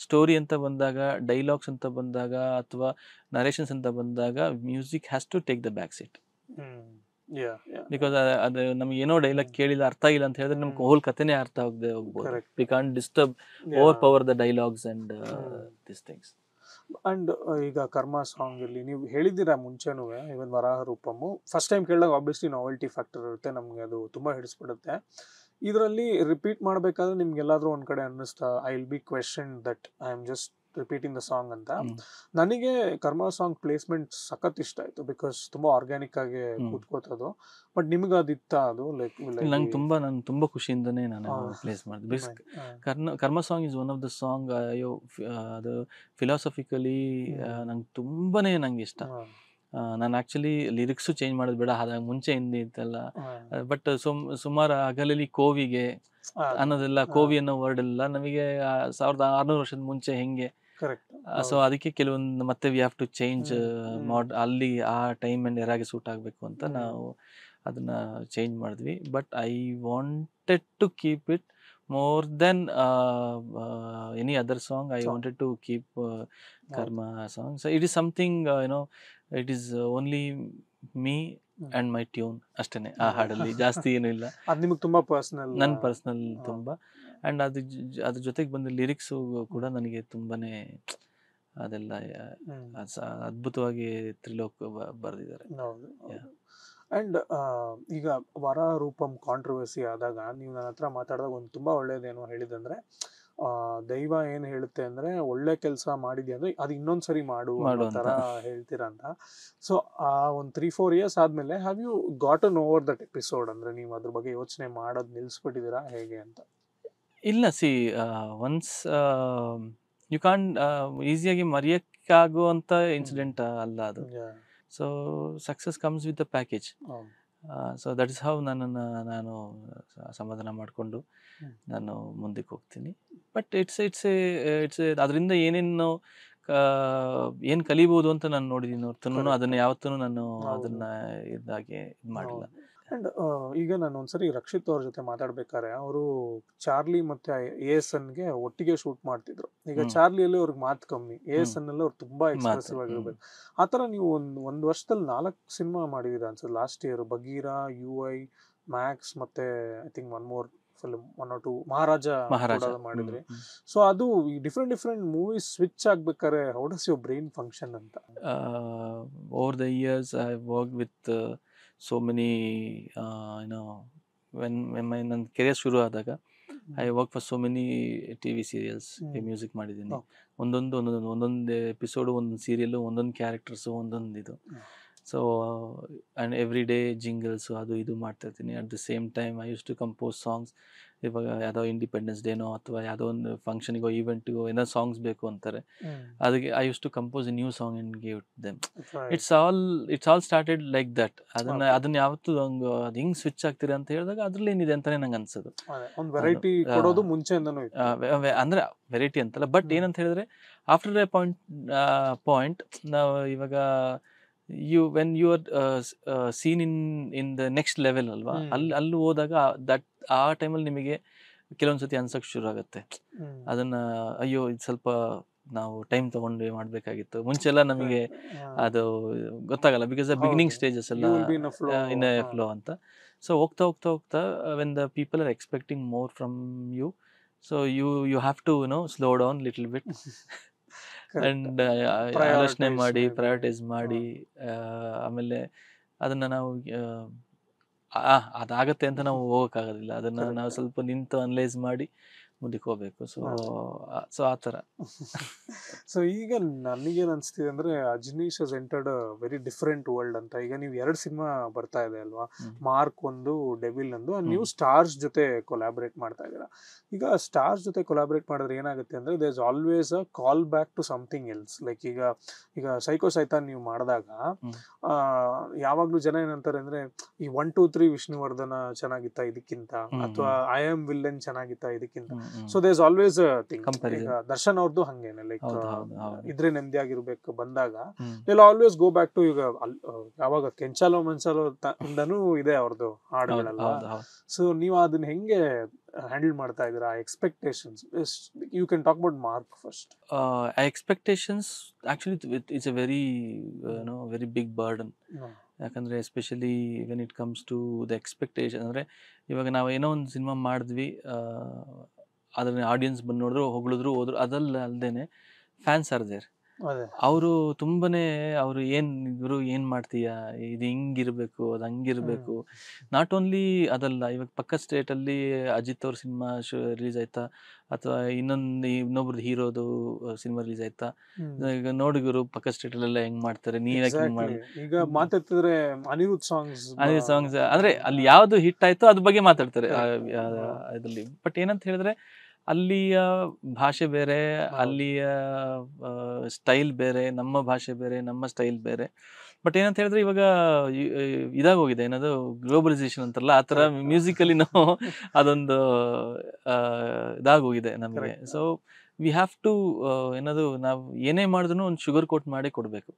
ಸ್ಟೋರಿ ಅಂತ ಬಂದಾಗ, ಡೈಲಾಗ್ಸ್ ಅಂತ ಬಂದಾಗ, ಅಥವಾ ನರೇಷನ್ಸ್ ಅಂತ ಬಂದಾಗ, music has to take the back seat. Because ಅದು ನಮ್ಗೆ ಏನೋ ಡೈಲಾಗ್ ಕೇಳಿಲ್ಲ, ಅರ್ಥ ಆಗಿಲ್ಲ ಅಂತ ಹೇಳಿದ್ರೆ ನಮ್ಗೆ ಹೋಲ್ ಕಥೆನೇ ಅರ್ಥ ಆಗದೆ ಹೋಗ್ಬೋದು. We can't disturb over power the dialogues and this things. And ಈಗ ಕರ್ಮ ಸಾಂಗ್ ಇಲ್ಲಿ ನೀವು ಹೇಳಿದ್ದೀರಾ ಮುಂಚೆನೂ, ಇವನ್ ವರಾಹ ರೂಪಮು ಫಸ್ಟ್ ಟೈಮ್ ಕೇಳಿದಾಗ ಆಬ್ವಿಯಸ್ಲಿ ನಾವೆಲ್ಟಿ ಫ್ಯಾಕ್ಟರ್ ಇರುತ್ತೆ, ನಮ್ಗೆ ಅದು ತುಂಬಾ ಹಿಡಿಸ್ಬಿಡುತ್ತೆ. ಇದರಲ್ಲಿ ರಿಪೀಟ್ ಮಾಡಬೇಕಾದ್ರೆ ನಿಮ್ಗೆ ಎಲ್ಲಾದ್ರೂ ಒಂದ್ ಕಡೆ ಅನ್ನಿಸ್ತಾ, I will be question that I am just repeating the song ಅಂತ? ನನಗೆ ಕರ್ಮ ಸಾಂಗ್ ಪ್ಲೇಸ್ಮೆಂಟ್ ಸಖತ್ ಇಷ್ಟ ಆಯ್ತು, ಬಿಕಾಸ್ ತುಂಬಾ ಆರ್ಗ್ಯಾನಿಕ್ ಆಗಿ ಕೂತ್ಕೋತದು. ಬಟ್ ನಿಮ್ಗೆ ಅದಿತ್ತ ಅದು? ಲೈಕ್ ನಂಗೆ ನಾನು ತುಂಬಾ ಖುಷಿಯಿಂದನೇ ನಾನು ಪ್ಲೇಸ್ ಮಾಡಿದೆ. ಕರ್ಮ song is one of the song, ಅದು ಫಿಲಾಸಫಿಕಲಿ ನಂಗೆ ಇಷ್ಟ. ನಾನು ಆ್ಯಕ್ಚುಲಿ ಲಿರಿಕ್ಸು ಚೇಂಜ್ ಮಾಡೋದು ಬೇಡ, ಹಾಗಾಗಿ ಮುಂಚೆ ಹಿಂದೆ ಇತ್ತಲ್ಲ. ಬಟ್ ಸುಮಾರು ಹಗಲಲ್ಲಿ ಕೋವಿಗೆ ಅನ್ನೋದೆಲ್ಲ, ಕೋವಿ ಅನ್ನೋ ವರ್ಡ್ ಎಲ್ಲ ನಮಗೆ 1600 ವರ್ಷದ ಮುಂಚೆ ಹೆಂಗೆ. ಸೊ ಅದಕ್ಕೆ ಕೆಲವೊಂದು ಮತ್ತೆ ವಿ ಹ್ಯಾವ್ ಟು ಚೇಂಜ್ ಅಲ್ಲಿ ಆ ಟೈಮ್ ಆ್ಯಂಡ್ ಎರಾಗೆ ಸೂಟ್ ಆಗಬೇಕು ಅಂತ ನಾವು ಅದನ್ನ ಚೇಂಜ್ ಮಾಡಿದ್ವಿ. But I wanted to keep it more than any other song. I wanted to keep Karma song. So it is something, it is only me and my tune ಅಷ್ಟೇನೆ ಆ ಹಾಡಲ್ಲಿ, ಜಾಸ್ತಿ ಏನೂ ಇಲ್ಲ. ಅದು ನಿಮಗೆ ತುಂಬಾ ಪರ್ಸನಲ್, ನನ್ನ ಪರ್ಸನಲ್ ತುಂಬ. ಆ್ಯಂಡ್ ಅದ್ರ ಜೊತೆಗೆ ಬಂದ ಲಿರಿಕ್ಸು ಕೂಡ ನನಗೆ ತುಂಬಾನೇ ಅದೆಲ್ಲ ಅದ್ಭುತವಾಗಿ ತ್ರಿಲೋಕ್ ಬರೆದಿದ್ದಾರೆ. ಅಂಡ್ ಈಗ ವರ ರೂಪಂ ಕಾಂಟ್ರವರ್ಸಿ ಆದಾಗ ನೀವು ನನ್ನ ಹತ್ರ ಮಾತಾಡಿದಾಗ ಒಂದು ತುಂಬಾ ಒಳ್ಳೇದೇನೋ ಹೇಳಿದಂದ್ರೆ ದೈವ ಏನ್ ಹೇಳುತ್ತೆ ಅಂದ್ರೆ ಒಳ್ಳೆ ಕೆಲಸ ಮಾಡಿದ್ಯಾ ಅಂದ್ರೆ ಅದು ಇನ್ನೊಂದ್ಸರಿ ಮಾಡು ಅನ್ನೋ ತರ ಹೇಳ್ತೀರಾ ಅಂತ. ಸೊ ಆ ಒಂದು 3-4 years ಆದ್ಮೇಲೆ have you gotten over that episode, ಅಂದ್ರೆ ನೀವು ಅದ್ರ ಬಗ್ಗೆ ಯೋಚನೆ ಮಾಡೋದು ನಿಲ್ಸ್ಬಿಟ್ಟಿದ್ದೀರಾ ಹೇಗೆ ಅಂತ? ಇಲ್ಲ, ಸಿ ಒನ್ಸ್ ಯು ಕಾನ್ ಈಸಿಯಾಗಿ ಮರೆಯಕ್ಕಾಗುವಂಥ ಇನ್ಸಿಡೆಂಟ್ ಅಲ್ಲ ಅದು. So success comes with the package. So that is how ನಾನು ಸಮಾಧಾನ ಮಾಡಿಕೊಂಡು ನಾನು ಮುಂದಕ್ಕೆ ಹೋಗ್ತೀನಿ. ಬಟ್ ಇಟ್ಸ್ ಅದರಿಂದ ಏನೇನು ಏನು ಕಲಿಬೋದು ಅಂತ ನಾನು ನೋಡಿದ್ದೀನಿ ಹೊರತು ಅದನ್ನ ಯಾವತ್ತೂ ನಾನು ಅದನ್ನ ಇದಾಗೆ ಇದು ಮಾಡಿಲ್ಲ. ಅಂಡ್ ಈಗ ನಾನು ಒಂದ್ಸರಿ ರಕ್ಷಿತ್ ಅವ್ರ ಜೊತೆ ಮಾತಾಡ್ಬೇಕಾದ್ರೆ ಅವರು ಚಾರ್ಲಿ ಮತ್ತೆ ASN ಗೆ ಒಟ್ಟಿಗೆ ಶೂಟ್ ಮಾಡ್ತಿದ್ರು. ಈಗ ಚಾರ್ಲಿಯಲ್ಲಿ ಅವ್ರಿಗೆ ಮಾತು ಕಮ್ಮಿ, ASN ಅಲ್ಲಿ ಅವ್ರು ತುಂಬಾ ಎಕ್ಸ್ಪ್ರೆಸಿವ್ ಆಗಿರ್ಬೇಕು. ಆತರ ನೀವು ಒಂದ್ ವರ್ಷದಲ್ಲಿ 4 ಸಿನಿಮಾ ಮಾಡಿದೀರಾ ಅನ್ಸುತ್ತೆ last year. Bagheera, UI, Max ಮತ್ತೆ I think one more film 1 or 2 Maharaja ಮಾಡಿದ್ರಿ. ಸೊ ಅದು ಈ ಡಿಫ್ರೆಂಟ್ ಮೂವೀಸ್ ಸ್ವಿಚ್ ಆಗ್ಬೇಕಾದ್ರೆ how does your brain function ಅಂತ? Over the years I work with so many when ನನ್ನ ಕೆರಿಯರ್ ಶುರು ಆದಾಗ I work for so many TV serials music ಮಾಡಿದ್ದೀನಿ. ಒಂದೊಂದು ಎಪಿಸೋಡು, ಒಂದೊಂದು ಸೀರಿಯಲ್ಲು, ಒಂದೊಂದು ಕ್ಯಾರೆಕ್ಟರ್ಸು, ಒಂದೊಂದು ಇದು. So and every day jingles ಅದು ಇದು ಮಾಡ್ತಾ ಇರ್ತೀನಿ. At the same time I use to compose songs. ಇವಾಗ ಯಾವುದೋ ಇಂಡಿಪೆಂಡೆನ್ಸ್ ಡೇನೋ ಅಥವಾ ಯಾವುದೋ ಒಂದು ಫಂಕ್ಷನಿಗೋ ಈವೆಂಟಿಗೋ ಏನೋ ಸಾಂಗ್ಸ್ ಬೇಕು ಅಂತಾರೆ, ಅದಕ್ಕೆ I use to compose a new song and give it them. It's all started like that. ಅದನ್ನ ಯಾವತ್ತೂ ಹಂಗೆ ಅದು ಹಿಂಗೆ ಸ್ವಿಚ್ ಆಗ್ತೀರಾ ಅಂತ ಹೇಳಿದಾಗ ಅದ್ರಲ್ಲಿ ಏನಿದೆ ಅಂತಲೇ ನಂಗೆ ಅನ್ಸೋದು. ಅಂದರೆ ವೆರೈಟಿ ಅಂತಲ್ಲ, ಬಟ್ ಏನಂತ ಹೇಳಿದ್ರೆ ಆಫ್ಟರ್ ಎ ಪಾಯಿಂಟ್ ನಾವು ಇವಾಗ when you are seen in the next level ಅಲ್ವಾ, ಅಲ್ಲಿ ಹೋದಾಗ ಆ ಟೈಮಲ್ಲಿ ನಿಮಗೆ ಕೆಲವೊಂದ್ಸತಿ ಅನ್ಸಕ್ ಶುರು ಆಗುತ್ತೆ. ಅದನ್ನ ಅಯ್ಯೋ ಇದು ಸ್ವಲ್ಪ ನಾವು ಟೈಮ್ ತಗೊಂಡು ಮಾಡ್ಬೇಕಾಗಿತ್ತು. ಮುಂಚೆ ಎಲ್ಲ ನಮಗೆ ಅದು ಗೊತ್ತಾಗಲ್ಲ, ಬಿಕಾಸ್ ಬಿಗಿನಿಂಗ್ ಸ್ಟೇಜಸ್ ಎಲ್ಲ ಇನ್ ಎ ಫ್ಲೋ ಅಂತ. ಸೊ ಹೋಗ್ತಾ when the people are expecting more from you, so you have to slow down little bit and ಆಲೋಚನೆ ಮಾಡಿ ಪ್ರಯಾರಿಟೈಸ್ ಮಾಡಿ ಆಮೇಲೆ ಅದನ್ನ ನಾವು ಅದಾಗತ್ತೆ ಅಂತ ನಾವು ಹೋಗೋಕ್ಕಾಗೋದಿಲ್ಲ. ಅದನ್ನ ನಾವು ಸ್ವಲ್ಪ ನಿಂತು ಅನಲೈಸ್ ಮಾಡಿ ಮುಂದಕ್ಕೆ ಹೋಗ್ಬೇಕು. ಸೊ ಆ ಥರ. ಸೊ ಈಗ ನನಗೇನು ಅನಿಸ್ತಿದೆ ಅಂದರೆ ಅಜನೀಶ್ ಹಸ್ ಎಂಟರ್ಡ್ ವೆರಿ ಡಿಫ್ರೆಂಟ್ ವರ್ಲ್ಡ್ ಅಂತ. ಈಗ ನೀವು 2 ಸಿನಿಮಾ ಬರ್ತಾ ಇದೆ ಅಲ್ವಾ, ಮಾರ್ಕ್ ಒಂದು, ಡೆವಿಲ್ ಒಂದು. ನೀವು ಸ್ಟಾರ್ಸ್ ಜೊತೆ ಕೊಲಾಬ್ರೇಟ್ ಮಾಡ್ತಾ ಇದ್ದೀರಾ. ಈಗ ಸ್ಟಾರ್ಸ್ ಜೊತೆ ಕೊಲಾಬ್ರೇಟ್ ಮಾಡಿದ್ರೆ ಏನಾಗುತ್ತೆ ಅಂದರೆ there is always a call back to something else. Like ಈಗ ಸೈಕೋ ಸೈತಾನ್ ನೀವು ಮಾಡಿದಾಗ ಯಾವಾಗಲೂ ಜನ ಏನಂತಾರೆ ಅಂದರೆ ಈ 1, 2, 3 ವಿಷ್ಣುವರ್ಧನ ಚೆನ್ನಾಗಿತ್ತ ಇದಕ್ಕಿಂತ, ಅಥವಾ ಐ ಆಮ್ ವಿಲ್ಲನ್ ಚೆನ್ನಾಗಿತ್ತ ಇದಕ್ಕಿಂತ. So there is always a thing. ಈಗ ದರ್ಶನ್ ಅವ್ರದ್ದು ಹಂಗೇನೆ, ಲೈಕ್ ಇದ್ರೆ ನೆಮ್ಮದಿಯಾಗಿರ್ಬೇಕು ಬಂದಾಗ will always go back to ಈಗ ಯಾವಾಗ ಕೆಂಚಾಲೋ ಮನ್ಸಾಲೋ ಇಂದನೂ ಇದೆ ಅವ್ರದ್ದು ಹಾಡುಗಳೆಲ್ಲ. ಸೊ ನೀವು ಅದನ್ನ ಹೆಂಗೆ ಹ್ಯಾಂಡಲ್ ಮಾಡ್ತಾ ಇದ್ದೀರಾ expectations? You can talk about Mark first. Expectations actually it's a very big burden. ಯಾಕಂದರೆ especially when it comes to the expectation, ಅಂದರೆ ಇವಾಗ ನಾವು ಏನೋ ಒಂದು ಸಿನಿಮಾ ಮಾಡಿದ್ವಿ, ಅದನ್ನ ಆಡಿಯನ್ಸ್ ಬಂದು ನೋಡಿದ್ರು, ಹೊಗಳಿದ್ರು, ಹೋದ್ರು, ಅದಲ್ಲದೇನೆ ಫ್ಯಾನ್ಸ್ ಆರ್ ದೇರ್. ಅವರು ತುಂಬನೇ ಅವರು ಏನು ಮಾಡ್ತೀಯಾ, ಇದು ಹಿಂಗಿರ್ಬೇಕು, ಅದು ಹಂಗಿರ್ಬೇಕು. ನಾಟ್ ಓನ್ಲಿ ಅದಲ್ಲ, ಇವಾಗ ಪಕ್ಕ ಸ್ಟೇಟಲ್ಲಿ ಅಜಿತ್ ಅವ್ರ ಸಿನಿಮಾ ರಿಲೀಸ್ ಆಯ್ತಾ, ಅಥವಾ ಇನ್ನೊಬ್ರದ್ದು ಹೀರೋದು ಸಿನಿಮಾ ರಿಲೀಸ್ ಆಯ್ತಾ, ಈಗ ನೋಡಿದ್ರು ಪಕ್ಕ ಸ್ಟೇಟಲ್ಲೆಲ್ಲ ಹೆಂಗ್ ಮಾಡ್ತಾರೆ, ನೀವ್ಯಾಕೆ ಹಿಂಗ್ ಮಾಡಿ. ಈಗ ಮಾತಾಡ್ತಿದ್ರೆ ಅನಿರುದ್ಧ್ ಸಾಂಗ್ಸ್ ಅಂದ್ರೆ ಅಲ್ಲಿ ಯಾವ್ದು ಹಿಟ್ ಆಯ್ತೋ ಅದ್ರ ಬಗ್ಗೆ ಮಾತಾಡ್ತಾರೆ ಇದ್ರಲ್ಲಿ. ಬಟ್ ಏನಂತ ಹೇಳಿದ್ರೆ ಅಲ್ಲಿಯ ಭಾಷೆ ಬೇರೆ, ಅಲ್ಲಿಯ ಸ್ಟೈಲ್ ಬೇರೆ, ನಮ್ಮ ಭಾಷೆ ಬೇರೆ, ನಮ್ಮ ಸ್ಟೈಲ್ ಬೇರೆ. ಬಟ್ ಏನಂತ ಹೇಳಿದ್ರೆ ಇವಾಗ ಇದಾಗೋಗಿದೆ, ಏನದು ಗ್ಲೋಬಲೈಸೇಷನ್ ಅಂತಾರಲ್ಲ, ಆ ಥರ ಮ್ಯೂಸಿಕಲ್ಲಿ ನಾವು ಅದೊಂದು ಇದಾಗೋಗಿದೆ ನಮಗೆ. ಸೊ ವಿ ಹ್ಯಾವ್ ಟು ಏನದು ನಾವು ಏನೇ ಮಾಡಿದ್ರು ಒಂದು ಶುಗರ್ ಕೋಟ್ ಮಾಡೇ ಕೊಡಬೇಕು.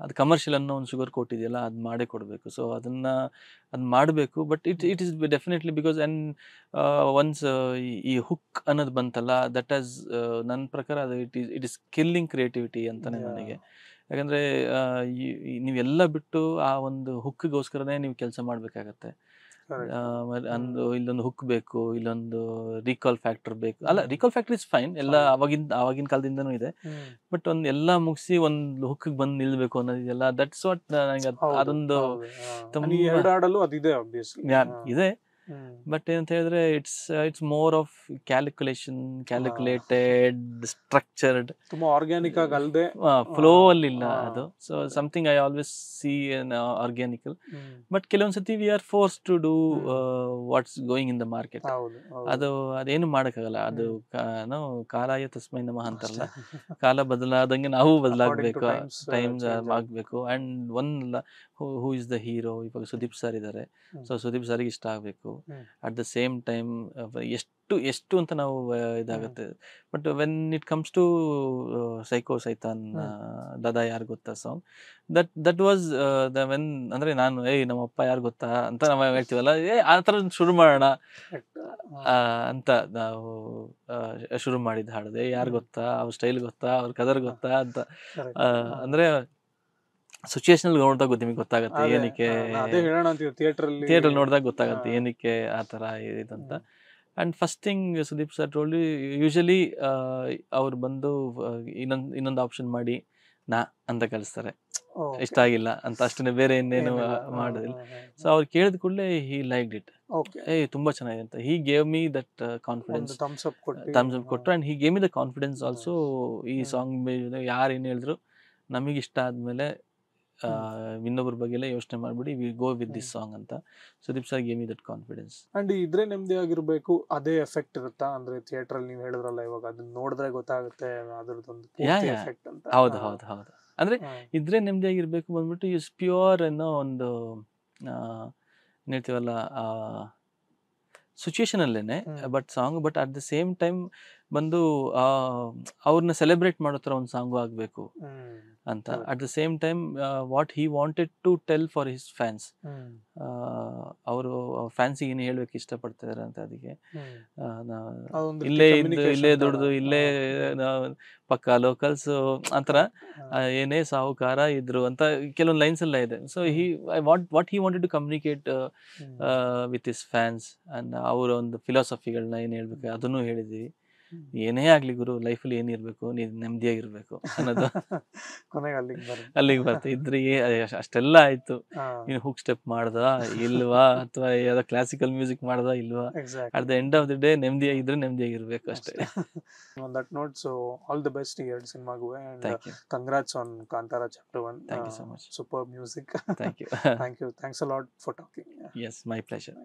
ಅದು ಕಮರ್ಷಿಯಲ್ ಅನ್ನೋ ಒಂದು ಶುಗರ್ ಕೋಟ್ ಇದೆಯಲ್ಲ, ಅದು ಮಾಡೇ ಕೊಡಬೇಕು. ಸೊ ಅದು ಮಾಡಬೇಕು. But it is definitely because and once ಈ ಹುಕ್ ಅನ್ನೋದು ಬಂತಲ್ಲ, ದಟ್ ಆಸ್ ನನ್ನ ಪ್ರಕಾರ ಅದು ಇಟ್ ಈಸ್ ಕಿಲ್ಲಿಂಗ್ ಕ್ರಿಯೇಟಿವಿಟಿ ಅಂತಾನೆ ನನಗೆ. ಯಾಕಂದರೆ ನೀವೆಲ್ಲ ಬಿಟ್ಟು ಆ ಒಂದು ಹುಕ್ಕಿಗೋಸ್ಕರನೇ ನೀವು ಕೆಲಸ ಮಾಡಬೇಕಾಗತ್ತೆ. Correct. ಒಂದು ಇಲ್ಲೊಂದು ಹುಕ್ ಬೇಕು, ಇಲ್ಲೊಂದು ರೀಕಾಲ್ ಫ್ಯಾಕ್ಟರ್ ಬೇಕು. ಅಲ್ಲ, ರೀಕಾಲ್ ಫ್ಯಾಕ್ಟರ್ ಇಸ್ ಫೈನ್, ಎಲ್ಲ ಅವಾಗಿನ ಕಾಲದಿಂದನೂ ಇದೆ. ಬಟ್ ಒಂದು ಎಲ್ಲ ಮುಗಿಸಿ ಒಂದು ಹುಕ್ ಬಂದು ನಿಲ್ಬೇಕು ಅನ್ನೋದಿದೆಲ್ಲ, ದಟ್ಸ್ ವಾಟ್ ನನಗೆ ಅದೊಂದು ಈ ಎರಡು ಹಾಡಲ್ಲೂ ಅದಿದೆ obviously. ಇದೆ. ಬಟ್ ಏನಂತ ಹೇಳಿದ್ರೆ it's more of calculated, structured, ತುಂಬಾ ಆರ್ಗ್ಯಾನಿಕ್ ಆಗಿ ಅಲ್ದೆ ಫ್ಲೋ ಅಲ್ಲಿ ಇಲ್ಲ ಅದು. So something I always see in organical. But ಕೆಲವೊಂದ್ಸತಿ we are force to do what's going in the market. ಅದೇನು ಮಾಡಕ್ಕಾಗಲ್ಲ. ಅದು ಕಾಲಾಯ ತಸ್ಮೈ ನಮಃ ಅಂತಾರಲ್ಲ, ಕಾಲ ಬದಲಾದಂಗೆ ನಾವು ಬದಲಾಗಬೇಕು, ಟೈಮ್ ಆಗ್ಬೇಕು. And one who is the hero, ಇವಾಗ ಸುದೀಪ್ ಸರ್ ಇದ್ದಾರೆ. ಸೊ ಸುದೀಪ್ ಸರ್ಗೆ ಇಷ್ಟ ಆಗ್ಬೇಕು. ಅಟ್ ದ ಸೇಮ್ ಟೈಮ್ ಎಷ್ಟು ಅಂತ ನಾವು ಇದಾಗುತ್ತೆ. But when it comes to Psycho Saitan, ದಾದಾ ಯಾರು ಗೊತ್ತಾ ಸಾಂಗ್, ದಟ್ ವಾಸ್ ವೆನ್ ಅಂದ್ರೆ ನಾನು ನಮ್ಮಪ್ಪ ಯಾರು ಗೊತ್ತಾ ಅಂತ ನಾವು ಹೇಳ್ತೀವಲ್ಲ, ಆ ಥರ ಶುರು ಮಾಡೋಣ ಅಂತ ನಾವು ಶುರು ಮಾಡಿದ್ದು ಹಾಡಿದೆ. ಯಾರು ಗೊತ್ತಾ, ಅವ್ರ ಸ್ಟೈಲ್ ಗೊತ್ತಾ, ಅವ್ರ ಕದರ್ ಗೊತ್ತಾ ಅಂತ. ಅಂದ್ರೆ ಸಿಚುಯೇಷನ್ ನೋಡಿದಾಗ ನಿಮಗೆ ಗೊತ್ತಾಗುತ್ತೆ ಏನಕ್ಕೆ, ಥಿಯೇಟರ್ ನೋಡಿದಾಗ ಗೊತ್ತಾಗುತ್ತೆ ಏನಕ್ಕೆ ಆ ಥರ ಇದಂತ. And first thing Sudeep sir told, usually ಅವ್ರು ಬಂದು ಇನ್ನೊಂದು ಆಪ್ಷನ್ ಮಾಡಿ ನಾ ಅಂತ ಕಳಿಸ್ತಾರೆ, ಇಷ್ಟ ಆಗಿಲ್ಲ ಅಂತ ಅಷ್ಟೇ, ಬೇರೆ ಇನ್ನೇನು ಮಾಡೋದಿಲ್ಲ. ಸೊ ಅವ್ರು ಕೇಳಿದ ಕೂಡಲೇ ಹಿ ಲೈಕ್ಡ್ ಇಟ್, ತುಂಬಾ ಚೆನ್ನಾಗಿದೆ ಅಂತ. He gave me that confidence, thumbs up ಕೊಟ್ಟು. And he gave me the confidence also. ಈ ಸಾಂಗ್ ಯಾರು ಏನು ಹೇಳಿದ್ರು ನಮಗಿಷ್ಟ ಆದ್ಮೇಲೆ ಇನ್ನೊಬ್ಬರ ಬಗ್ಗೆ ಎಲ್ಲ ಯೋಚನೆ ಮಾಡ್ಬಿಡಿ, we go with this song ಅಂತ Sudeep sir gave me that confidence. And ಇದ್ರೆ ನೆಮ್ಮದಿ ಆಗಿರ್ಬೇಕು, ಅದೇ ಎಫೆಕ್ಟ್ ಇರುತ್ತಾ? ಅಂದ್ರೆ ಥಿಯೇಟರ್ ಅಲ್ಲಿ ನೀವು ಹೇಳಿದ್ರಲ್ಲ, ಇವಾಗ ಅದನ್ನ ನೋಡಿದ್ರೆ ಗೊತ್ತಾಗುತ್ತೆ ಅದ್ರದ್ದೊಂದು ಎಫೆಕ್ಟ್ ಅಂತ. ಹೌದು. ಅಂದ್ರೆ ಇದ್ರೆ ನೆಮ್ಮದಿ ಆಗಿರ್ಬೇಕು ಬಂದ್ಬಿಟ್ಟು ಇಸ್ ಪ್ಯೂರ್ ಅನ್ನೋ ಒಂದು ಏನ್ ಹೇಳ್ತೀವಲ್ಲ ಸಿಚುಯೇಷನ್ ಅಲ್ಲೇನೆ, but song. But at the same time ಬಂದು ಅವ್ರನ್ನ ಸೆಲೆಬ್ರೇಟ್ ಮಾಡೋ ಥರ ಒಂದು ಸಾಂಗು ಆಗಬೇಕು ಅಂತ. At the same time what he wanted to tell for his fans, ಅವರು ಫ್ಯಾನ್ಸಿಗೆ ಏನು ಹೇಳ್ಬೇಕು ಇಷ್ಟಪಡ್ತಿದ್ದಾರೆ ಅಂತ. ಅದಕ್ಕೆ ಇಲ್ಲೇ ದುಡ್ದು ಇಲ್ಲೇ ಪಕ್ಕ ಲೋಕಲ್ಸ್ ಅಂತರ, ಏನೇ ಸಾಹುಕಾರ ಇದ್ರು ಅಂತ ಕೆಲವೊಂದು ಲೈನ್ಸ್ ಎಲ್ಲ ಇದೆ. So what he wanted to communicate with his fans. And ಅವರ ಒಂದು ಫಿಲಾಸಫಿಗಳನ್ನ ಏನು ಹೇಳ್ಬೇಕು ಅದನ್ನು ಹೇಳಿದ್ದೀವಿ. ಏನೇ ಆಗ್ಲಿ ಗುರು, ಲೈಫಲ್ಲಿ ಏನಿರ್ಬೇಕು, ನೀನ್ ನೆಮ್ಮದಿಯಾಗಿರ್ಬೇಕು ಅನ್ನೋದು ಅಲ್ಲಿಗೆ ಬರ್ತಾ ಇದ್ರಿ. ಅಷ್ಟೆಲ್ಲ ಆಯ್ತು, ನೀನು ಹುಕ್ ಸ್ಟೆಪ್ ಮಾಡ್ದ ಇಲ್ವಾ, ಅಥವಾ ಯಾವ್ದೋ ಕ್ಲಾಸಿಕಲ್ ಮ್ಯೂಸಿಕ್ ಮಾಡ್ದ ಇಲ್ವಾ, at the end of the day ನೆಮ್ಮದಿಯಾಗಿದ್ರೆ ನೆಮ್ಮದಿಯಾಗಿರ್ಬೇಕು ಅಷ್ಟೇ. On that note, so all the best ಈ ಎರಡು ಸಿನಿಮಾಗೂ, and congrats on Kantara Chapter 1. Thank you so much. Superb music. Thank you. Thanks a lot for talking. Yes, my pleasure.